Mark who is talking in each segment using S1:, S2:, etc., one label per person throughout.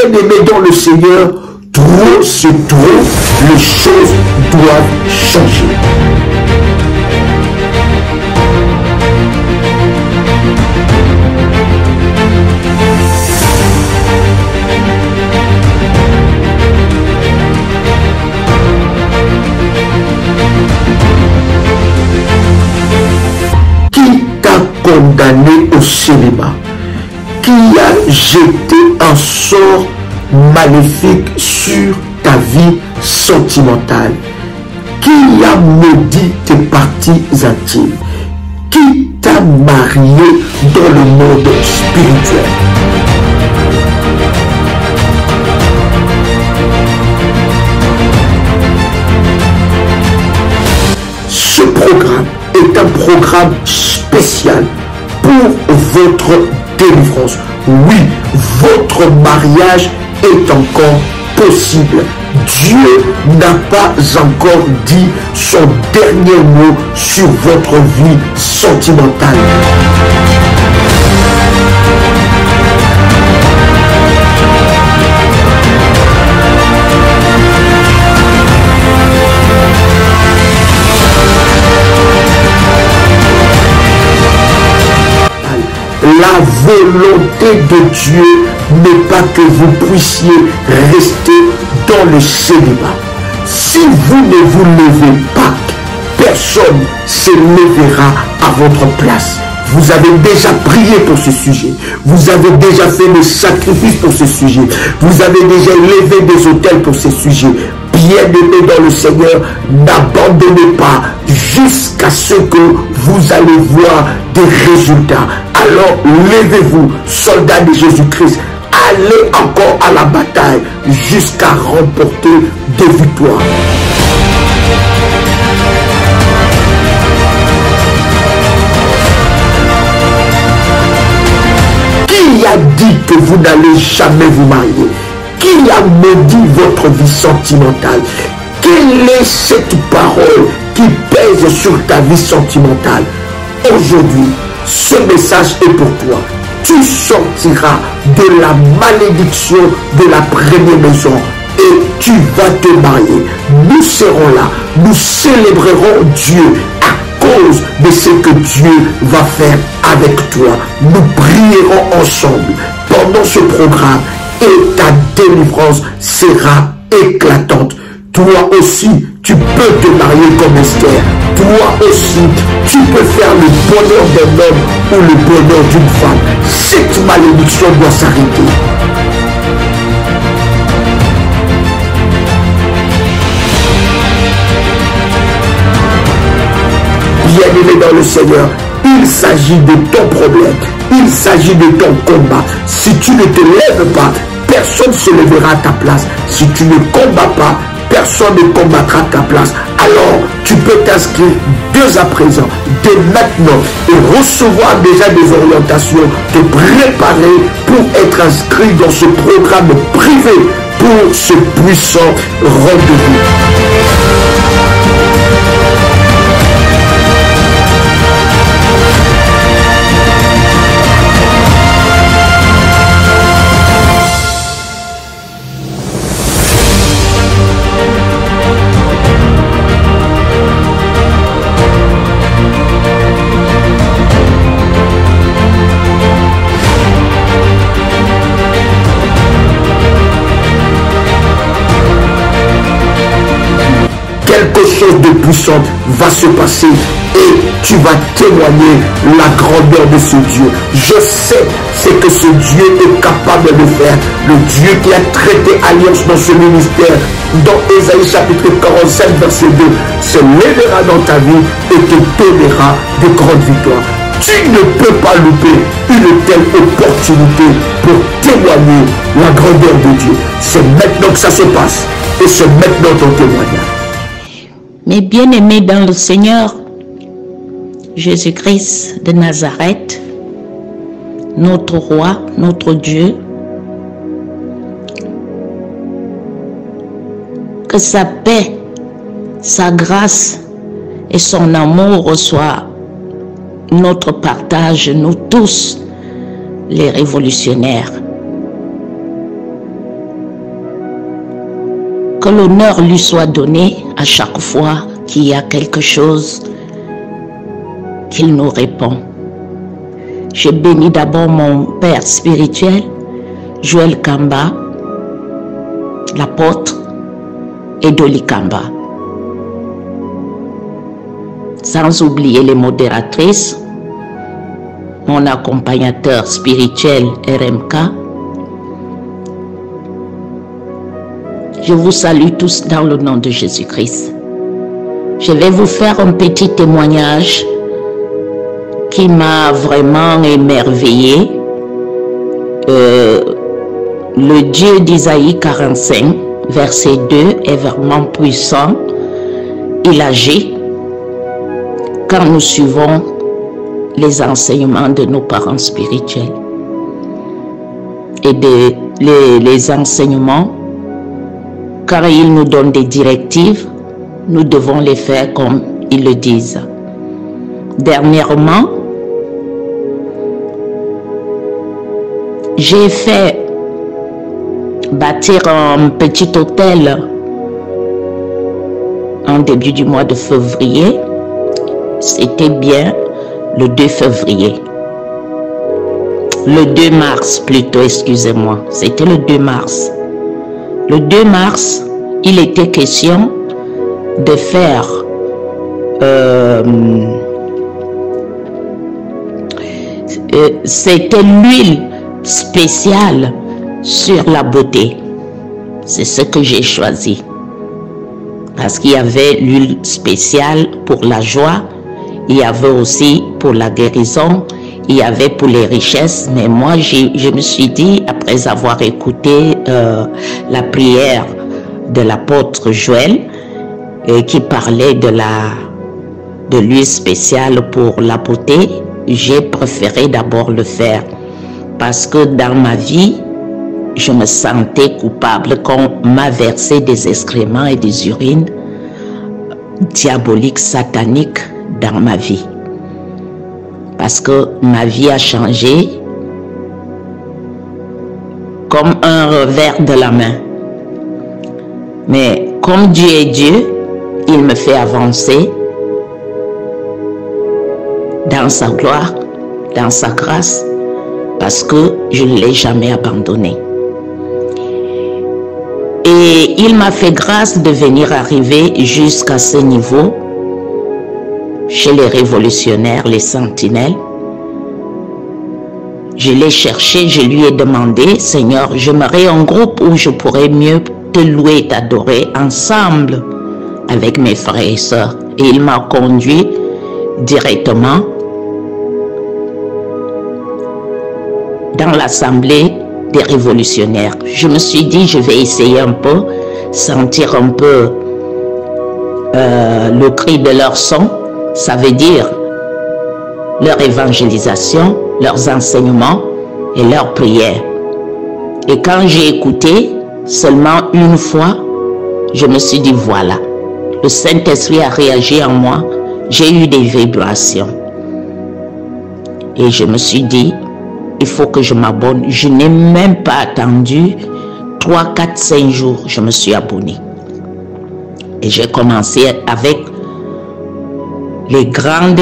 S1: Bien-aimés dans le Seigneur, trop c'est trop, les choses doivent changer. Qui t'a condamné au célibat? Qui a jeté un sort maléfique sur ta vie sentimentale? Qui a maudit tes parties intimes? Qui t'a marié dans le monde spirituel? Ce programme est un programme spécial pour votre délivrance. Oui, votre mariage est encore possible. Dieu n'a pas encore dit son dernier mot sur votre vie sentimentale. La volonté de Dieu n'est pas que vous puissiez rester dans le célibat. Si vous ne vous levez pas, personne ne se lèvera à votre place. Vous avez déjà prié pour ce sujet. Vous avez déjà fait des sacrifices pour ce sujet. Vous avez déjà élevé des autels pour ce sujet. Bien-aimés dans le Seigneur, n'abandonnez pas jusqu'à ce que vous allez voir des résultats. Alors levez-vous, soldats de Jésus-Christ, allez encore à la bataille jusqu'à remporter des victoires. Qui a dit que vous n'allez jamais vous marier? Qui a maudit votre vie sentimentale? Quelle est cette parole qui pèse sur ta vie sentimentale? Aujourd'hui, ce message est pour toi. Tu sortiras de la malédiction de la première maison et tu vas te marier. Nous serons là, nous célébrerons Dieu à cause de ce que Dieu va faire avec toi. Nous prierons ensemble pendant ce programme et ta délivrance sera éclatante. Toi aussi, tu peux te marier comme Esther. Toi aussi, tu peux faire le bonheur d'un homme ou le bonheur d'une femme. Cette malédiction doit s'arrêter. Bien-aimé dans le Seigneur, il s'agit de ton problème. Il s'agit de ton combat. Si tu ne te lèves pas, personne ne se lèvera à ta place. Si tu ne combats pas, personne ne combattra ta place. Alors, tu peux t'inscrire dès à présent, dès maintenant, et recevoir déjà des orientations, te préparer pour être inscrit dans ce programme privé pour ce puissant rendez-vous. Quelque chose de puissant va se passer et tu vas témoigner la grandeur de ce Dieu. Je sais ce que ce Dieu est capable de faire. Le Dieu qui a traité alliance dans ce ministère, dans Ésaïe chapitre 47 verset 2, se lèvera dans ta vie et te donnera de grandes victoires. Tu ne peux pas louper une telle opportunité pour témoigner la grandeur de Dieu. C'est maintenant que ça se passe et c'est maintenant ton témoignage.
S2: Mes bien-aimés dans le Seigneur, Jésus-Christ de Nazareth, notre roi, notre Dieu, que sa paix, sa grâce et son amour soient notre partage, nous tous, les révolutionnaires. Que l'honneur lui soit donné à chaque fois qu'il y a quelque chose qu'il nous répond. Je bénis d'abord mon Père spirituel, Joël Kamba, l'apôtre, et Dolly Kamba. Sans oublier les modératrices, mon accompagnateur spirituel RMK. Je vous salue tous dans le nom de Jésus-Christ. Je vais vous faire un petit témoignage qui m'a vraiment émerveillé. Le Dieu d'Isaïe 45, verset 2 est vraiment puissant. Il agit quand nous suivons les enseignements de nos parents spirituels. Et les enseignements, car ils nous donnent des directives, nous devons les faire comme ils le disent. Dernièrement, j'ai fait bâtir un petit hôtel en début du mois de février. C'était bien le 2 février. Le 2 mars plutôt, excusez-moi. C'était le 2 mars. Le 2 mars, il était question de faire c'était l'huile spéciale sur la beauté. C'est ce que j'ai choisi. Parce qu'il y avait l'huile spéciale pour la joie, il y avait aussi pour la guérison, il y avait pour les richesses. Mais moi, je me suis dit, après avoir écouté la prière de l'apôtre Joël, qui parlait de l'huile spéciale pour la beauté, j'ai préféré d'abord le faire. Parce que dans ma vie, je me sentais coupable quand on m'a versé des excréments et des urines diaboliques, sataniques dans ma vie. Parce que ma vie a changé comme un revers de la main. Mais comme Dieu est Dieu, il me fait avancer dans sa gloire, dans sa grâce, parce que je ne l'ai jamais abandonné. Et il m'a fait grâce de venir arriver jusqu'à ce niveau chez les révolutionnaires, les sentinelles. Je l'ai cherché, je lui ai demandé, Seigneur, j'aimerais un groupe où je pourrais mieux te louer et t'adorer ensemble avec mes frères et sœurs. Et il m'a conduit directement dans l'assemblée des révolutionnaires. Je me suis dit, je vais essayer un peu, sentir un peu le cri de leur son, ça veut dire leur évangélisation, leurs enseignements et leurs prières. Et quand j'ai écouté seulement une fois, je me suis dit, voilà, le Saint-Esprit a réagi en moi, j'ai eu des vibrations. Et je me suis dit, il faut que je m'abonne. Je n'ai même pas attendu 3, 4, 5 jours, je me suis abonné. Et j'ai commencé avec les grands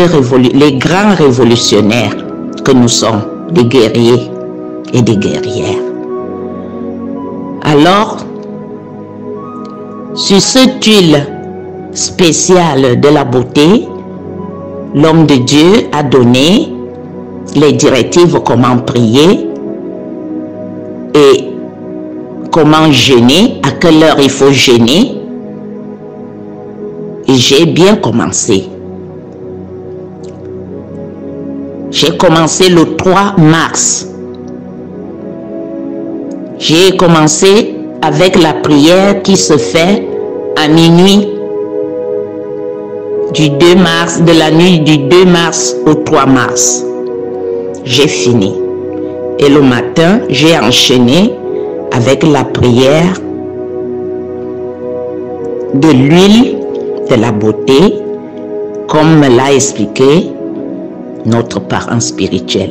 S2: révolutionnaires que nous sommes, des guerriers et des guerrières. Alors, sur cette huile spéciale de la beauté, l'homme de Dieu a donné les directives comment prier et comment jeûner, à quelle heure il faut jeûner. Et j'ai bien commencé. J'ai commencé le 3 mars. J'ai commencé avec la prière qui se fait à minuit du 2 mars, de la nuit du 2 mars au 3 mars. J'ai fini. Et le matin, j'ai enchaîné avec la prière de l'huile de la beauté, comme me l'a expliqué notre parent spirituel.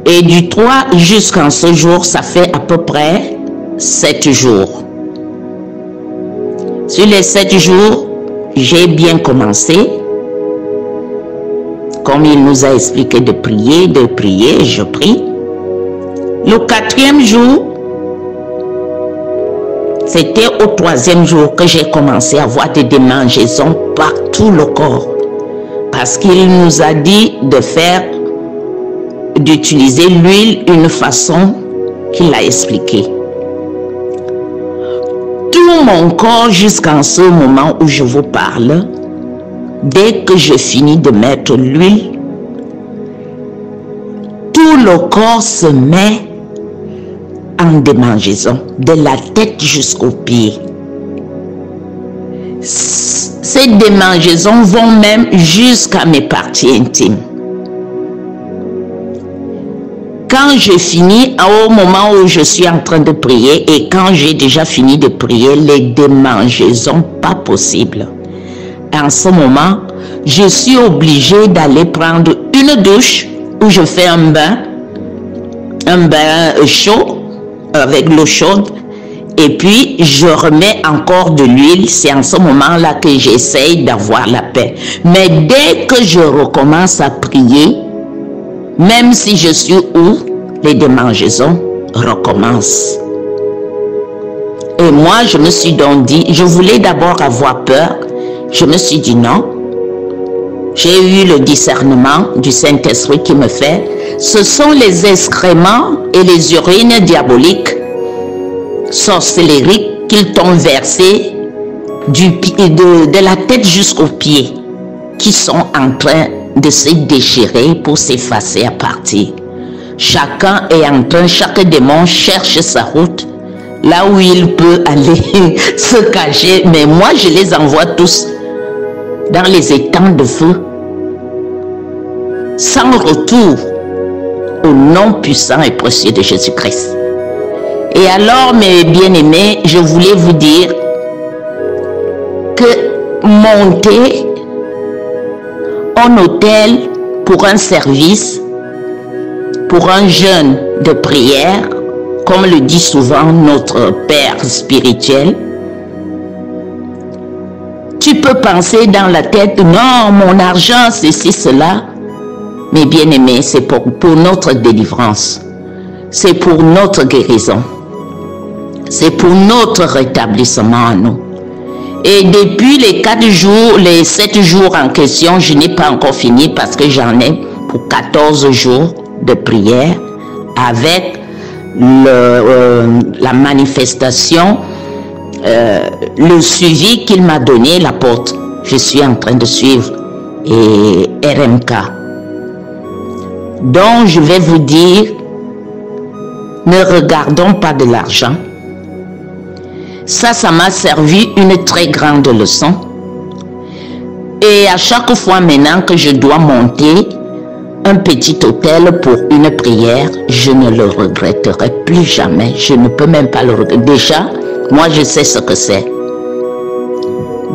S2: Et du 3 jusqu'à ce jour, ça fait à peu près 7 jours. Sur les 7 jours, j'ai bien commencé. Comme il nous a expliqué de prier, je prie. Le 4e jour, c'était au 3e jour que j'ai commencé à avoir des démangeaisons par tout le corps. Parce qu'il nous a dit d'utiliser l'huile d'une façon qu'il a expliqué. Tout mon corps jusqu'en ce moment où je vous parle, dès que je finis de mettre l'huile, tout le corps se met en démangeaison, de la tête jusqu'aux pieds. Ces démangeaisons vont même jusqu'à mes parties intimes. Quand je finis, au moment où je suis en train de prier, et quand j'ai déjà fini de prier, les démangeaisons, pas possible. En ce moment, je suis obligée d'aller prendre une douche où je fais un bain chaud, avec l'eau chaude, et puis je remets encore de l'huile. C'est en ce moment-là que j'essaye d'avoir la paix. Mais dès que je recommence à prier, même si je suis où, les démangeaisons recommencent. Et moi, je me suis donc dit, je voulais d'abord avoir peur. Je me suis dit non. J'ai eu le discernement du Saint-Esprit qui me fait. Ce sont les excréments et les urines diaboliques, sorcelleriques, qu'ils t'ont versés de la tête jusqu'aux pieds, qui sont en train de se déchirer pour s'effacer à partir. Chacun est en train, chaque démon cherche sa route, là où il peut aller se cacher. Mais moi, je les envoie tous dans les étangs de feu, sans retour, au nom puissant et précieux de Jésus-Christ. Et alors, mes bien-aimés, je voulais vous dire que monter en hôtel pour un service, pour un jeûne de prière, comme le dit souvent notre Père spirituel, tu peux penser dans la tête, non, mon argent, ceci, cela. Mais bien aimé, c'est pour notre délivrance. C'est pour notre guérison. C'est pour notre rétablissement à nous. Et depuis les 4 jours, les 7 jours en question, je n'ai pas encore fini parce que j'en ai pour 14 jours de prière avec la manifestation, le suivi qu'il m'a donné, l'apôtre. Je suis en train de suivre et RMK. Donc, je vais vous dire, ne regardons pas de l'argent. Ça m'a servi une très grande leçon. Et à chaque fois maintenant que je dois monter un petit hôtel pour une prière, je ne le regretterai plus jamais. Je ne peux même pas le regretter. Déjà, moi, je sais ce que c'est.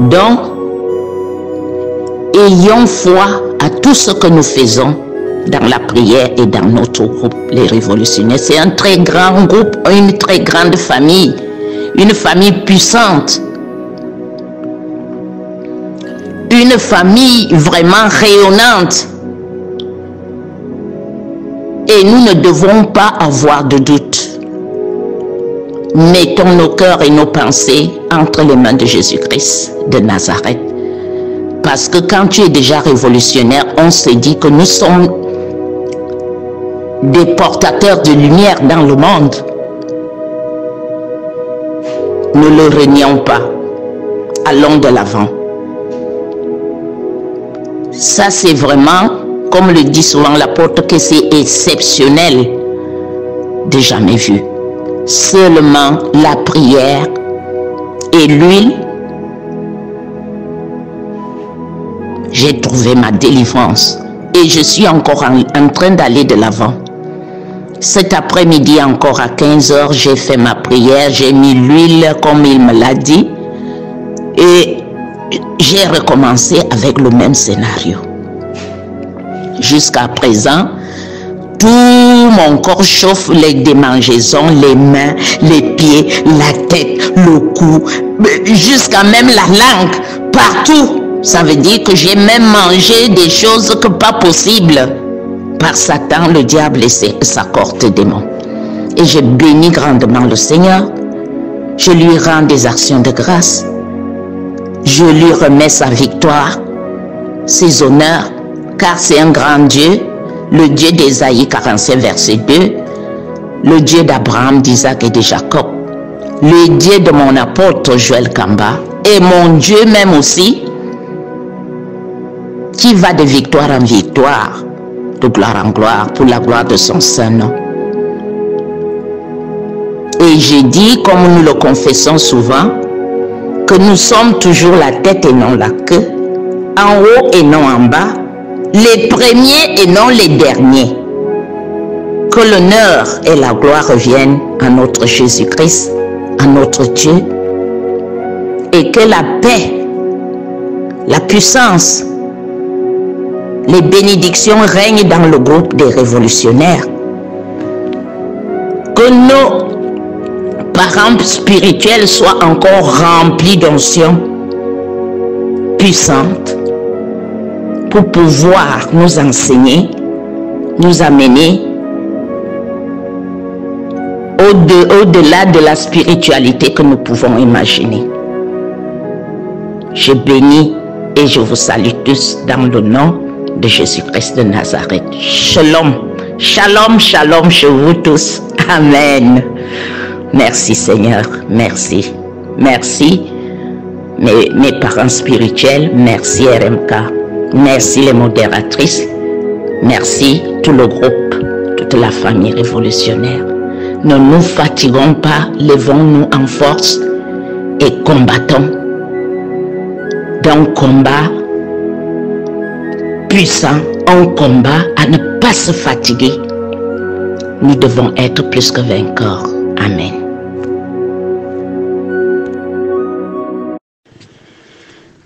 S2: Donc, ayons foi à tout ce que nous faisons dans la prière et dans notre groupe, les révolutionnaires. C'est un très grand groupe, une très grande famille, une famille puissante, une famille vraiment rayonnante. Et nous ne devons pas avoir de doute. Mettons nos cœurs et nos pensées entre les mains de Jésus-Christ de Nazareth. Parce que quand tu es déjà révolutionnaire, on se dit que nous sommes des portateurs de lumière dans le monde. Ne le renions pas. Allons de l'avant. Ça, c'est vraiment, comme le dit souvent l'apôtre, que c'est exceptionnel de jamais vu. Seulement la prière et l'huile, j'ai trouvé ma délivrance. Et je suis encore en train d'aller de l'avant. Cet après-midi encore à 15 h, j'ai fait ma prière, j'ai mis l'huile comme il me l'a dit. Et j'ai recommencé avec le même scénario. Jusqu'à présent, Tout mon corps chauffe, les démangeaisons, les mains, les pieds, la tête, le cou, jusqu'à même la langue, partout. Ça veut dire que j'ai même mangé des choses que pas possible. Par Satan, le diable et sa cohorte démon. Et je bénis grandement le Seigneur. Je lui rends des actions de grâce. Je lui remets sa victoire, ses honneurs, car c'est un grand Dieu, le Dieu d'Ésaïe 45, verset 2, le Dieu d'Abraham, d'Isaac et de Jacob, le Dieu de mon apôtre Joël Kamba, et mon Dieu même aussi, qui va de victoire en victoire, de gloire en gloire, pour la gloire de son Saint-Nom. Et j'ai dit, comme nous le confessons souvent, que nous sommes toujours la tête et non la queue, en haut et non en bas, les premiers et non les derniers. Que l'honneur et la gloire reviennent à notre Jésus-Christ, à notre Dieu, et que la paix, la puissance, les bénédictions règnent dans le groupe des révolutionnaires. Que nos parents spirituels soient encore remplis d'onction puissante pour pouvoir nous enseigner, nous amener au-delà de la spiritualité que nous pouvons imaginer. Je bénis et je vous salue tous dans le nom de Jésus-Christ de Nazareth. Shalom, shalom, shalom chez vous tous. Amen. Merci Seigneur, merci. Merci mes parents spirituels, merci RMK, merci les modératrices, merci tout le groupe, toute la famille révolutionnaire. Ne nous fatiguons pas, levons-nous en force et combattons d'un combat puissant, un combat à ne pas se fatiguer. Nous devons être plus que vainqueurs. Amen.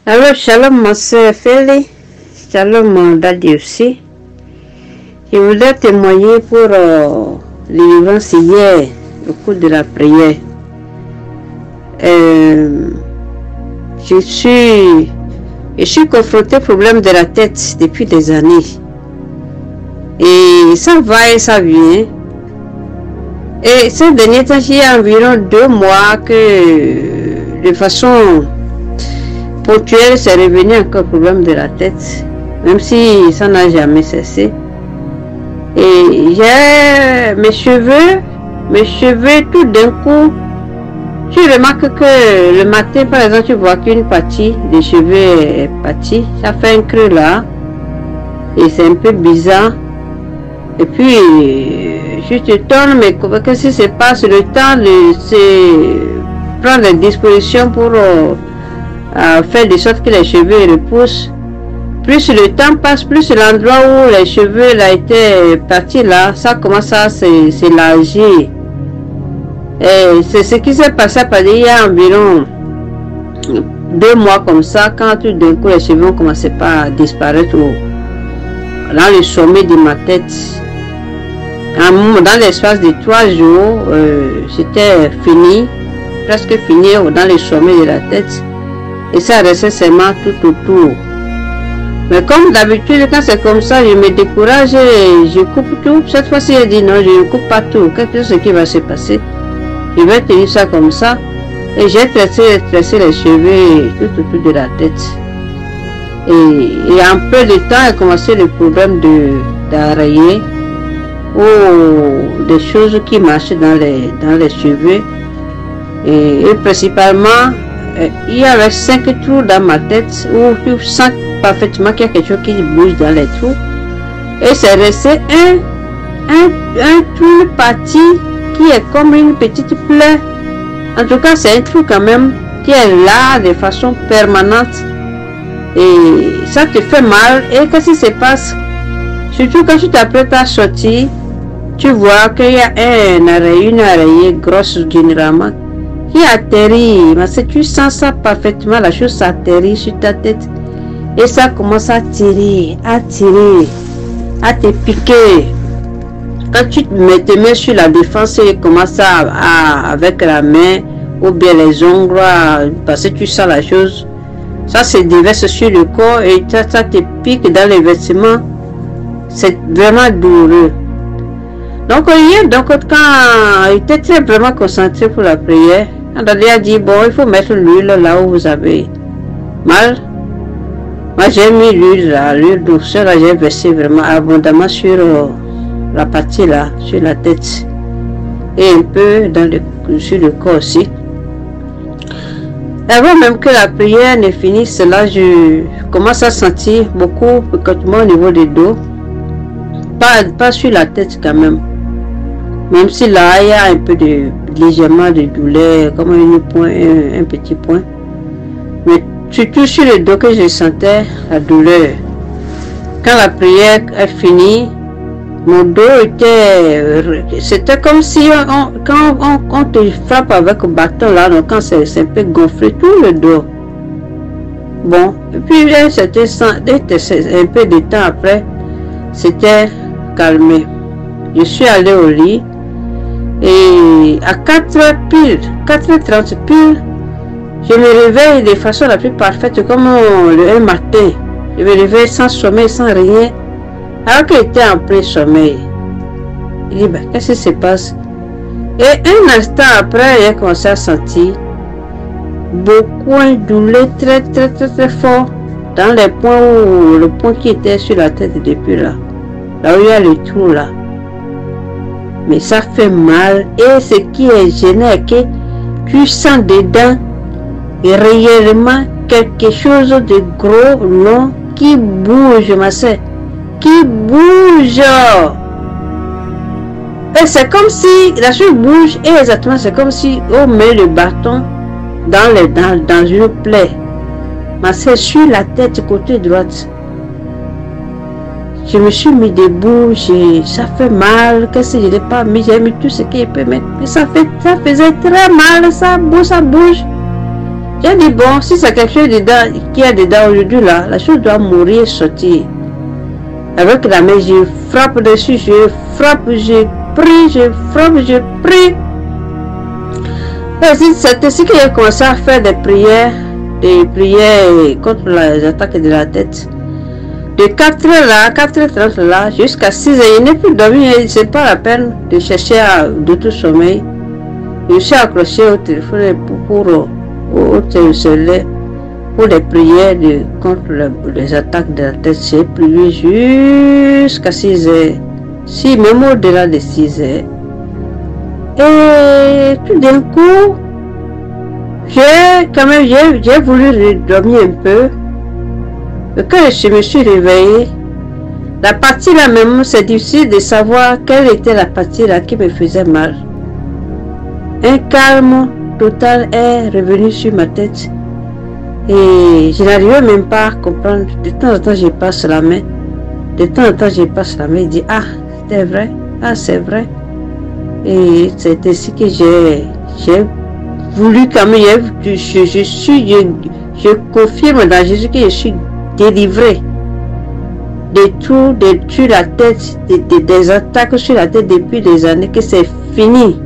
S3: Alors, shalom ma soeur Feli, shalom mon daddy aussi. Je voudrais témoigner pour l'ignorance hier, au cours de la prière. Je suis confrontée au problème de la tête depuis des années. Et ça va et ça vient. Et ces derniers temps, il y a environ 2 mois que de façon ponctuelle, c'est revenu encore le problème de la tête. Même si ça n'a jamais cessé. Et j'ai mes cheveux tout d'un coup. Tu remarques que le matin, par exemple, tu vois qu'une partie des cheveux est partie. Ça fait un creux là. Et c'est un peu bizarre. Et puis, je te tourne, mais qu'est-ce qui se passe? Le temps de prendre des dispositions pour faire de sorte que les cheveux repoussent. Plus le temps passe, plus l'endroit où les cheveux là étaient partis là, ça commence à s'élargir. Et c'est ce qui s'est passé il y a environ 2 mois comme ça, quand tout d'un coup les cheveux ont commencé à disparaître dans le sommet de ma tête. Dans l'espace de 3 jours, c'était fini, presque fini dans le sommet de la tête. Et ça restait seulement tout autour. Mais comme d'habitude, quand c'est comme ça, je me décourage et je coupe tout. Cette fois-ci, j'ai dit non, je ne coupe pas tout. Qu'est-ce qui va se passer? Je vais tenir ça comme ça. Et j'ai tressé les cheveux tout autour de la tête. Et en peu de temps, a commencé le problème d'arrayer ou des choses qui marchent dans les cheveux. Et principalement, il y avait 5 trous dans ma tête où tu sens parfaitement qu'il y a quelque chose qui bouge dans les trous. Et c'est resté un trou parti qui est comme une petite plaie. En tout cas, c'est un trou quand même qui est là de façon permanente. Et ça te fait mal. Et qu'est-ce qui se passe? Surtout quand tu t'apprêtes à sortir, tu vois qu'il y a une araignée grosse généralement qui atterrit. Parce que tu sens ça parfaitement, la chose s'atterrit sur ta tête. Et ça commence à tirer, à te piquer. quand tu te mets sur la défense et commences avec la main ou bien les ongles, parce que tu sens la chose, ça se déverse sur le corps et ça te pique dans les vêtements. C'est vraiment douloureux. Donc hier, quand il était très vraiment concentré pour la prière, Andalé a dit, bon, il faut mettre l'huile là où vous avez mal. Moi j'ai mis l'huile douceur, j'ai versé vraiment abondamment sur la partie là, sur la tête et un peu sur le corps aussi. Avant même que la prière ne finisse, là je commence à sentir beaucoup picotement au niveau des dos, pas sur la tête quand même si là il y a un peu légèrement de douleur, comme un petit point, mais surtout sur le dos que je sentais la douleur. Quand la prière est finie, mon dos c'était comme si quand on te frappe avec un bâton là, donc quand c'est un peu gonflé tout le dos. Bon, et puis c'était un peu de temps après, c'était calmé. Je suis allé au lit et à 4h pile, 4h30 pile, je me réveille de façon la plus parfaite comme un matin. Je me réveille sans sommeil, sans rien. Alors qu'il était en plein sommeil. Il dit, ben, qu'est-ce qui se passe? Et un instant après, j'ai commencé à sentir beaucoup de douleur très fort dans les points où le point qui était sur la tête depuis là où il y a le trou là. Mais ça fait mal et ce qui est gênant est que tu sens dedans réellement quelque chose de gros, long, qui bouge, ma soeur, qui bouge. Et c'est comme si la chose bouge et exactement c'est comme si on met le bâton dans une plaie. Ma soeur, sur la tête côté droite. Je me suis mis debout, ça fait mal, qu'est-ce que je n'ai pas mis, j'ai mis tout ce qu'il peut mettre, mais ça faisait très mal, ça bouge. J'ai dit bon, si c'est quelque chose dedans, qui est dedans aujourd'hui là, la chose doit mourir, sortir. Avec la main, je frappe dessus, je frappe, je prie. C'est ainsi que j'ai commencé à faire des prières contre les attaques de la tête. De 4h là, 4h30 là, jusqu'à 6h, il n'est plus dormi, c'est pas la peine de chercher d'autres sommeil. Je suis accroché au téléphone pour les prières contre les attaques de la tête. J'ai prié jusqu'à 6h, si même au-delà de 6h. Et tout d'un coup, j'ai voulu dormir un peu. Et quand je me suis réveillée, la partie là même, c'est difficile de savoir quelle était la partie là qui me faisait mal. Un calme total est revenu sur ma tête et je n'arrivais même pas à comprendre. De temps en temps, je passe la main. De temps en temps, je passe la main et dis ah, c'était vrai, ah, c'est vrai. Et c'est ainsi que j'ai voulu quand même, je confirme dans Jésus que je suis délivré de tout, sur la tête, des attaques sur la tête depuis des années, que c'est fini.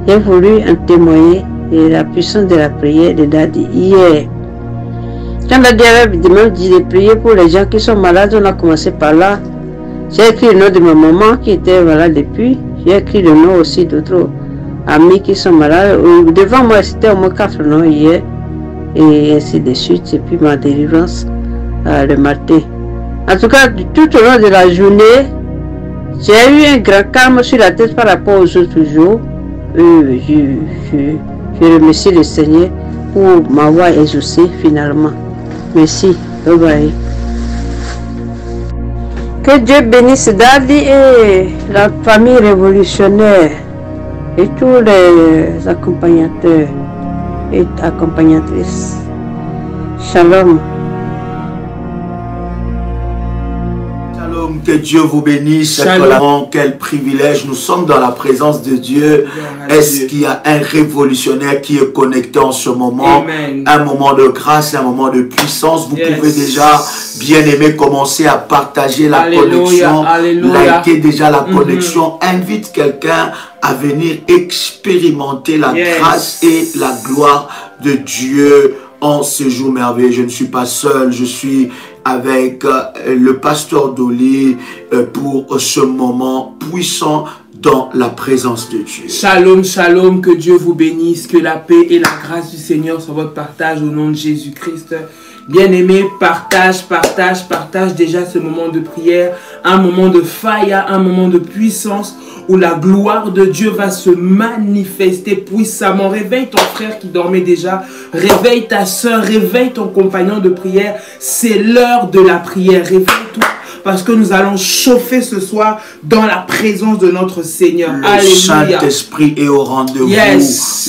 S3: J'ai voulu en témoigner de la puissance de la prière de Daddy hier. Quand Daddy avait même dit de prier pour les gens qui sont malades, on a commencé par là. J'ai écrit le nom de ma maman qui était malade depuis. J'ai écrit le nom aussi d'autres amis qui sont malades. Devant moi, c'était au moins 4 noms hier. Et ainsi de suite. Et puis ma délivrance le matin. En tout cas, tout au long de la journée, j'ai eu un grand calme sur la tête par rapport aux autres jours. Je remercie le Seigneur pour m'avoir exaucé finalement. Merci. Bye bye. Que Dieu bénisse Daddy et la famille révolutionnaire et tous les accompagnateurs et accompagnatrices. Shalom.
S1: Shalom, que Dieu vous bénisse. Quel privilège, nous sommes dans la présence de Dieu. Est-ce qu'il y a un révolutionnaire qui est connecté en ce moment?
S4: Amen.
S1: Un moment de grâce, un moment de puissance. Vous pouvez déjà, bien aimé, commencer à partager la connexion. Liker déjà la connexion. Invite quelqu'un à venir expérimenter la grâce et la gloire de Dieu en ce jour merveilleux. Je ne suis pas seul, je suis avec le pasteur Dolly pour ce moment puissant dans la présence de Dieu.
S4: Shalom, shalom, que Dieu vous bénisse, que la paix et la grâce du Seigneur soient votre partage au nom de Jésus-Christ. Bien-aimé, partage déjà ce moment de prière, un moment de faïa, un moment de puissance où la gloire de Dieu va se manifester puissamment. Réveille ton frère qui dormait déjà, réveille ta soeur, réveille ton compagnon de prière. C'est l'heure de la prière, réveille-toi. Parce que nous allons chauffer ce soir dans la présence de notre Seigneur.
S1: Le Saint-Esprit est au rendez-vous.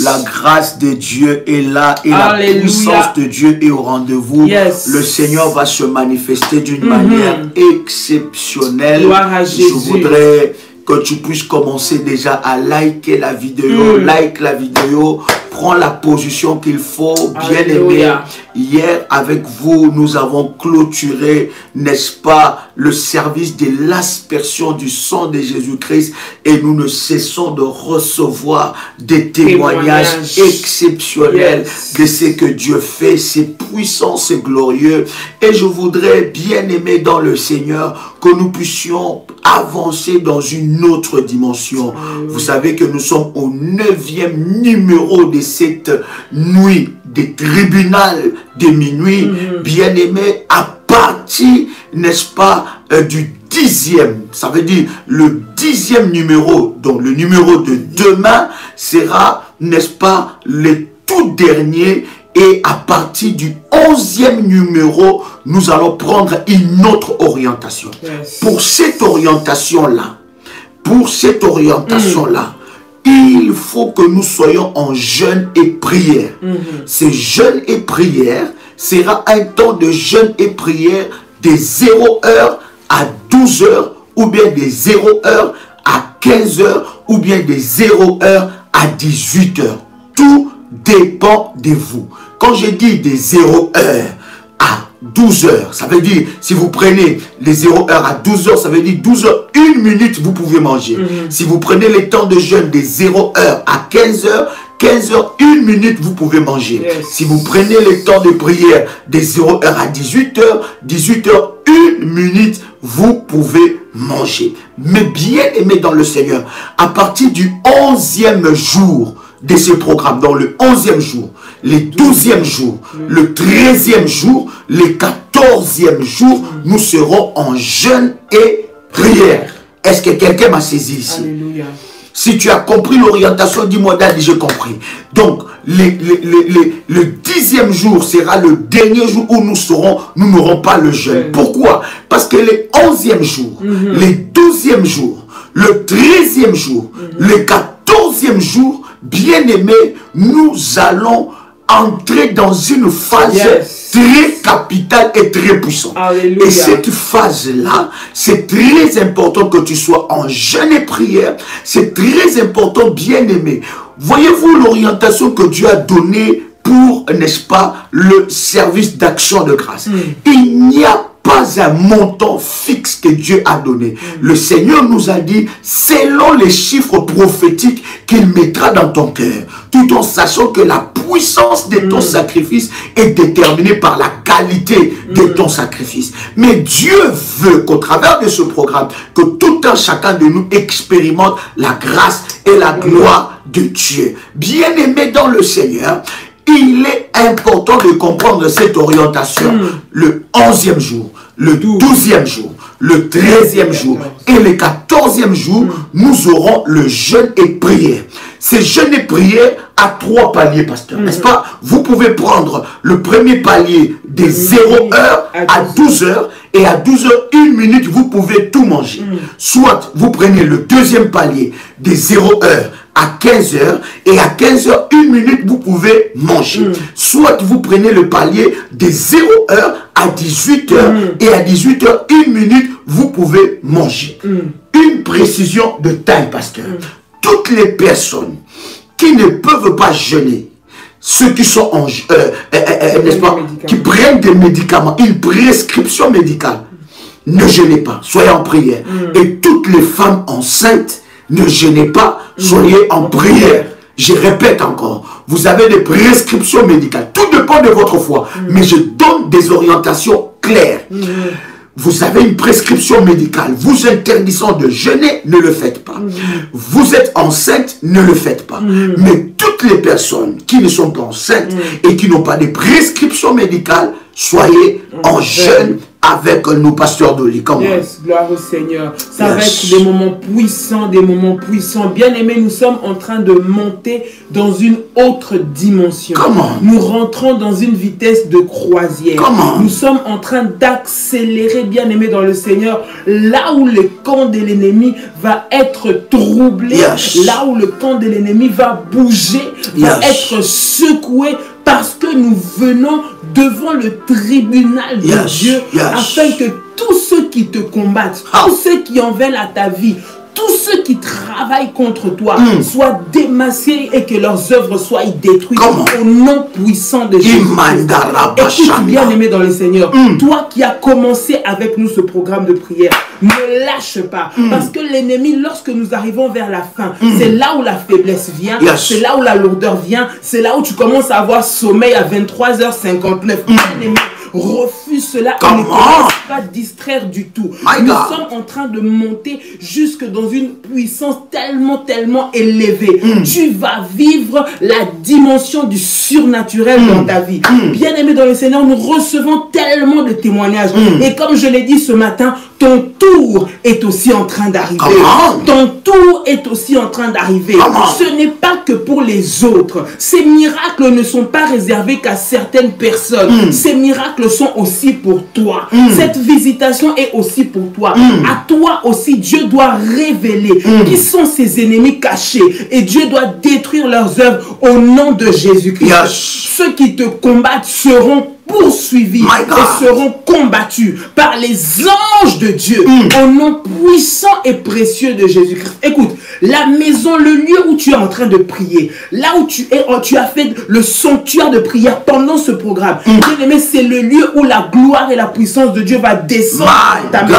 S1: La grâce de Dieu est là et la puissance de Dieu est au rendez-vous. Le Seigneur va se manifester d'une manière exceptionnelle.
S4: Gloire à Jésus.
S1: Je voudrais que tu puisses commencer déjà à liker la vidéo. Like la vidéo. Prends la position qu'il faut, bien aimé. Hier, avec vous, nous avons clôturé, n'est-ce pas, le service de l'aspersion du sang de Jésus-Christ et nous ne cessons de recevoir des témoignages exceptionnels de ce que Dieu fait. C'est puissant, c'est glorieux. Et je voudrais, bien aimé dans le Seigneur, que nous puissions avancer dans une autre dimension. Vous savez que nous sommes au 9e numéro de cette nuit des tribunaux de minuit, bien aimé, à partir, n'est-ce pas, du 10e, ça veut dire le 10e numéro, donc le numéro de demain sera, n'est-ce pas, le tout dernier, et à partir du 11e numéro, nous allons prendre une autre orientation. Pour cette orientation-là, il faut que nous soyons en jeûne et prière. Ce jeûne et prière sera un temps de jeûne et prière de 0h à 12h, ou bien de 0h à 15h, ou bien de 0h à 18h. Tout dépend de vous. Quand je dis de 0h à 12h, ça veut dire, si vous prenez les 0h à 12h, ça veut dire 12h, 1 minute, vous pouvez manger. Si vous prenez les temps de jeûne de 0h à 15h, 15h, 1 minute, vous pouvez manger. Si vous prenez les temps de prière de 0h à 18h, 18h, 1 minute, vous pouvez manger. Mais bien aimé dans le Seigneur, à partir du 11e jour de ce programme, dans le 11e jour, le 12e jour, le 13e jour, le 14e jour, nous serons en jeûne et prière. Est-ce que quelqu'un m'a saisi ici?
S4: Alléluia.
S1: Si tu as compris l'orientation, dis-moi, Daddy, j'ai compris. Donc, le 10e jour sera le dernier jour où nous n'aurons pas le jeûne. Pourquoi? Parce que le 11e jour, le 12e jour, le 13e jour, le 14e jour, bien aimé, nous allons entrer dans une phase très capitale et très puissante.
S4: Alléluia.
S1: Et cette phase-là, c'est très important que tu sois en jeûne et prière. C'est très important, bien aimé. Voyez-vous l'orientation que Dieu a donnée pour, n'est-ce pas, le service d'action de grâce. Il n'y a pas un montant fixe que Dieu a donné. Le Seigneur nous a dit, selon les chiffres prophétiques qu'il mettra dans ton cœur, tout en sachant que la puissance de ton sacrifice est déterminée par la qualité de ton sacrifice. Mais Dieu veut qu'au travers de ce programme, que tout un chacun de nous expérimente la grâce et la gloire de Dieu. Bien-aimé dans le Seigneur, il est important de comprendre cette orientation. Le 11e jour, le 12e jour, le 13e jour et le 14e jour, nous aurons le jeûne et prière. C'est jeûner prier à 3 paliers, pasteur, n'est-ce pas? Vous pouvez prendre le premier palier des 0 heures à 12 heures, et à 12 heures, 1 minute, vous pouvez tout manger. Soit vous prenez le deuxième palier des 0 heures à 15 heures, et à 15 heures, 1 minute, vous pouvez manger. Soit vous prenez le palier des 0 heures à 18 heures, et à 18 heures, 1 minute, vous pouvez manger. Une précision de taille, pasteur. Toutes les personnes qui ne peuvent pas jeûner, ceux qui sont en n'est-ce pas, qui prennent des médicaments, une prescription médicale, ne jeûnez pas, soyez en prière. Et toutes les femmes enceintes, ne jeûnez pas, soyez en prière. Je répète encore, vous avez des prescriptions médicales, tout dépend de votre foi, mais je donne des orientations claires. Vous avez une prescription médicale, vous interdisant de jeûner, ne le faites pas. Vous êtes enceinte, ne le faites pas. Mais toutes les personnes qui ne sont pas enceintes et qui n'ont pas de prescription médicale, soyez en jeûne avec nous, pasteur Dolly.
S4: Yes, gloire au Seigneur. Ça va être des moments puissants, des moments puissants. Bien aimés, nous sommes en train de monter dans une autre dimension. Nous rentrons dans une vitesse de croisière. Nous sommes en train d'accélérer, bien aimés dans le Seigneur, là où le camp de l'ennemi va être troublé, là où le camp de l'ennemi va bouger, va être secoué, parce que nous venons devant le tribunal de Dieu, afin que tous ceux qui te combattent, tous ceux qui en veulent à ta vie, tous ceux qui travaillent contre toi soient démasqués et que leurs œuvres soient détruites au nom puissant de Jésus. Écoute, bien aimé dans le Seigneur, toi qui as commencé avec nous ce programme de prière, ne lâche pas, parce que l'ennemi, lorsque nous arrivons vers la fin, c'est là où la faiblesse vient, c'est là où la lourdeur vient, c'est là où tu commences à avoir sommeil à 23h59. Bien aimé, refuse cela et ne commence pas distraire du tout. Nous sommes en train de monter jusque dans une puissance tellement élevée. Tu vas vivre la dimension du surnaturel dans ta vie. Bien aimé dans le Seigneur, nous recevons tellement de témoignages. Et comme je l'ai dit ce matin, ton tour est aussi en train d'arriver. Ton tour est aussi en train d'arriver. Ce n'est pas que pour les autres. Ces miracles ne sont pas réservés qu'à certaines personnes. Ces miracles sont aussi pour toi. Cette visitation est aussi pour toi. À toi aussi, Dieu doit révéler qui sont ses ennemis cachés. Et Dieu doit détruire leurs œuvres au nom de Jésus-Christ. Ceux qui te combattent seront poursuivis et seront combattus par les anges de Dieu au nom puissant et précieux de Jésus-Christ. Écoute, la maison, le lieu où tu es en train de prier, là où tu es, tu as fait le sanctuaire de prière pendant ce programme. Bien-aimé, c'est le lieu où la gloire et la puissance de Dieu va descendre dans ta maison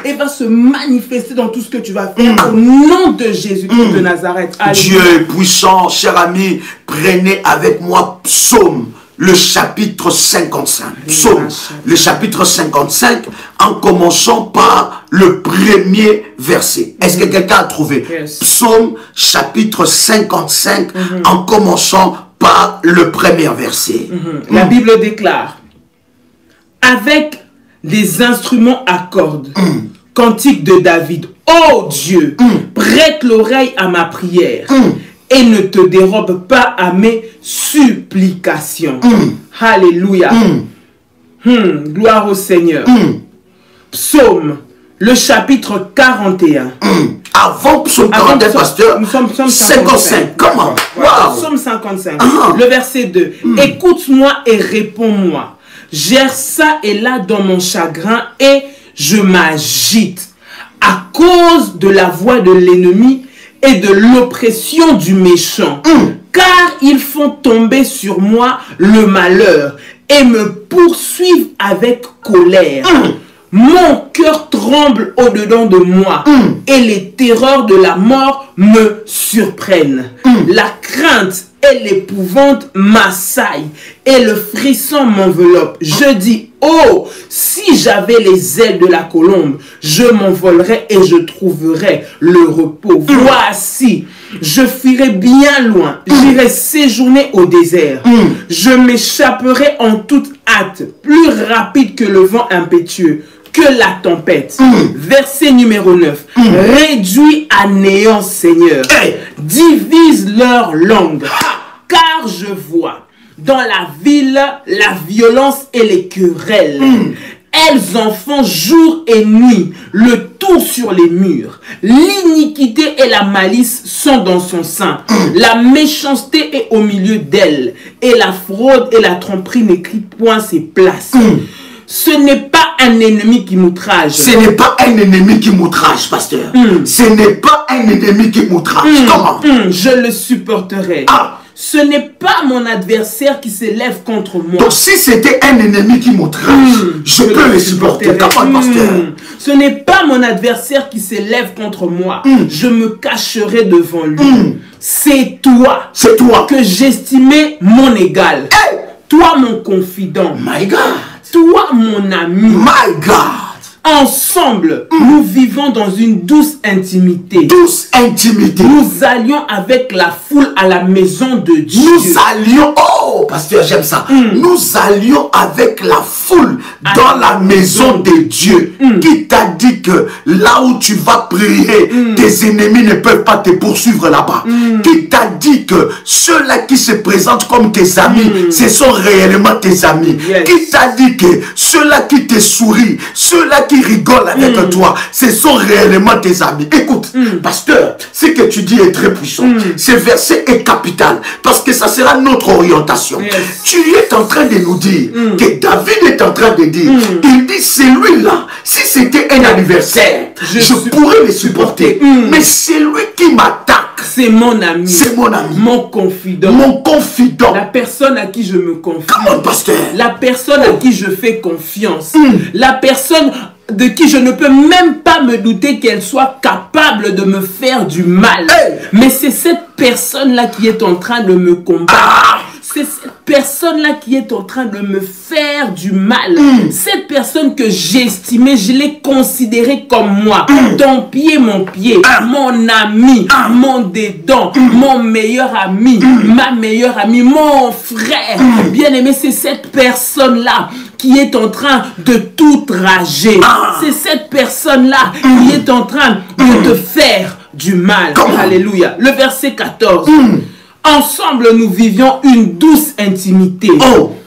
S4: et va se manifester dans tout ce que tu vas faire au nom de Jésus-Christ de Nazareth. Alléluia.
S1: Dieu est puissant, cher ami, prenez avec moi Psaume. Le chapitre 55, Psaume, le chapitre 55, en commençant par le premier verset. Est-ce que quelqu'un a trouvé? Psaume, chapitre 55, en commençant par le premier verset.
S4: La Bible déclare, avec des instruments à cordes, cantique de David, ô Dieu, prête l'oreille à ma prière. Et ne te dérobe pas à mes supplications. Alléluia. Gloire au Seigneur. Psaume, le chapitre 41.
S1: Avant Psaume 41, pasteur,
S4: nous sommes Psaume
S1: 55. Comment?
S4: Psaume 55. Le verset 2. Écoute-moi et réponds-moi. J'erre ça et là dans mon chagrin et je m'agite à cause de la voix de l'ennemi et de l'oppression du méchant, car ils font tomber sur moi le malheur et me poursuivent avec colère. Mon cœur tremble au-dedans de moi et les terreurs de la mort me surprennent. La crainte et l'épouvante m'assaillent et le frisson m'enveloppe. Je dis, oh, si j'avais les ailes de la colombe, je m'envolerais et je trouverais le repos. Voici, je fuirai bien loin, j'irai séjourner au désert. Je m'échapperai en toute hâte, plus rapide que le vent impétueux. que la tempête. Verset numéro 9. Réduis à néant, Seigneur. Divise leur langue. Car je vois dans la ville la violence et les querelles. Elles en font jour et nuit, le tour sur les murs. L'iniquité et la malice sont dans son sein. La méchanceté est au milieu d'elle. Et la fraude et la tromperie n'écrivent point ses places. Ce n'est pas un ennemi qui m'outrage.
S1: Ce n'est pas un ennemi qui m'outrage, pasteur. Ce n'est pas un ennemi qui m'outrage. Comment?
S4: Je le supporterai. Ce n'est pas mon adversaire qui s'élève contre moi.
S1: Donc si c'était un ennemi qui m'outrage, je peux le supporter. Comment, pasteur?
S4: Ce n'est pas mon adversaire qui s'élève contre moi. Je me cacherai devant lui. C'est toi.
S1: C'est toi.
S4: Que j'estimais mon égal. Toi mon confident.
S1: My God.
S4: Toi mon ami.
S1: My God.
S4: Ensemble, nous vivons dans une douce intimité.
S1: Douce intimité.
S4: Nous allions avec la foule à la maison de Dieu.
S1: Nous allions, oh pasteur, j'aime ça. Nous allions avec la foule dans la maison de Dieu. Qui t'a dit que là où tu vas prier, tes ennemis ne peuvent pas te poursuivre là-bas. Qui t'a dit que ceux-là qui se présentent comme tes amis, ce sont réellement tes amis. Qui t'a dit que ceux-là qui te sourient, ceux-là qui rigolent avec toi, ce sont réellement tes amis. Écoute, pasteur, ce que tu dis est très puissant. Ce verset est capital parce que ça sera notre orientation. Tu es en train de nous dire que David est en train de dire, il dit celui-là, si c'était un anniversaire, je pourrais le supporter. Mais c'est lui qui m'attaque.
S4: C'est mon ami.
S1: C'est mon ami.
S4: Mon confident.
S1: Mon confident.
S4: La personne à qui je me confie.
S1: Comment, pasteur?
S4: La personne à qui je fais confiance. La personne de qui je ne peux même pas me douter qu'elle soit capable de me faire du mal. Mais c'est cette personne-là qui est en train de me combattre. C'est cette personne-là qui est en train de me faire du mal. Cette personne que j'estimais, je l'ai considérée comme moi. Ton pied, mon pied. Mon ami, mon dédon, mon meilleur ami, ma meilleure amie, mon frère. Bien aimé, c'est cette personne-là qui est en train de tout rager. C'est cette personne-là qui est en train de te faire du mal. Alléluia. Le verset 14. Ensemble, nous vivions une douce intimité.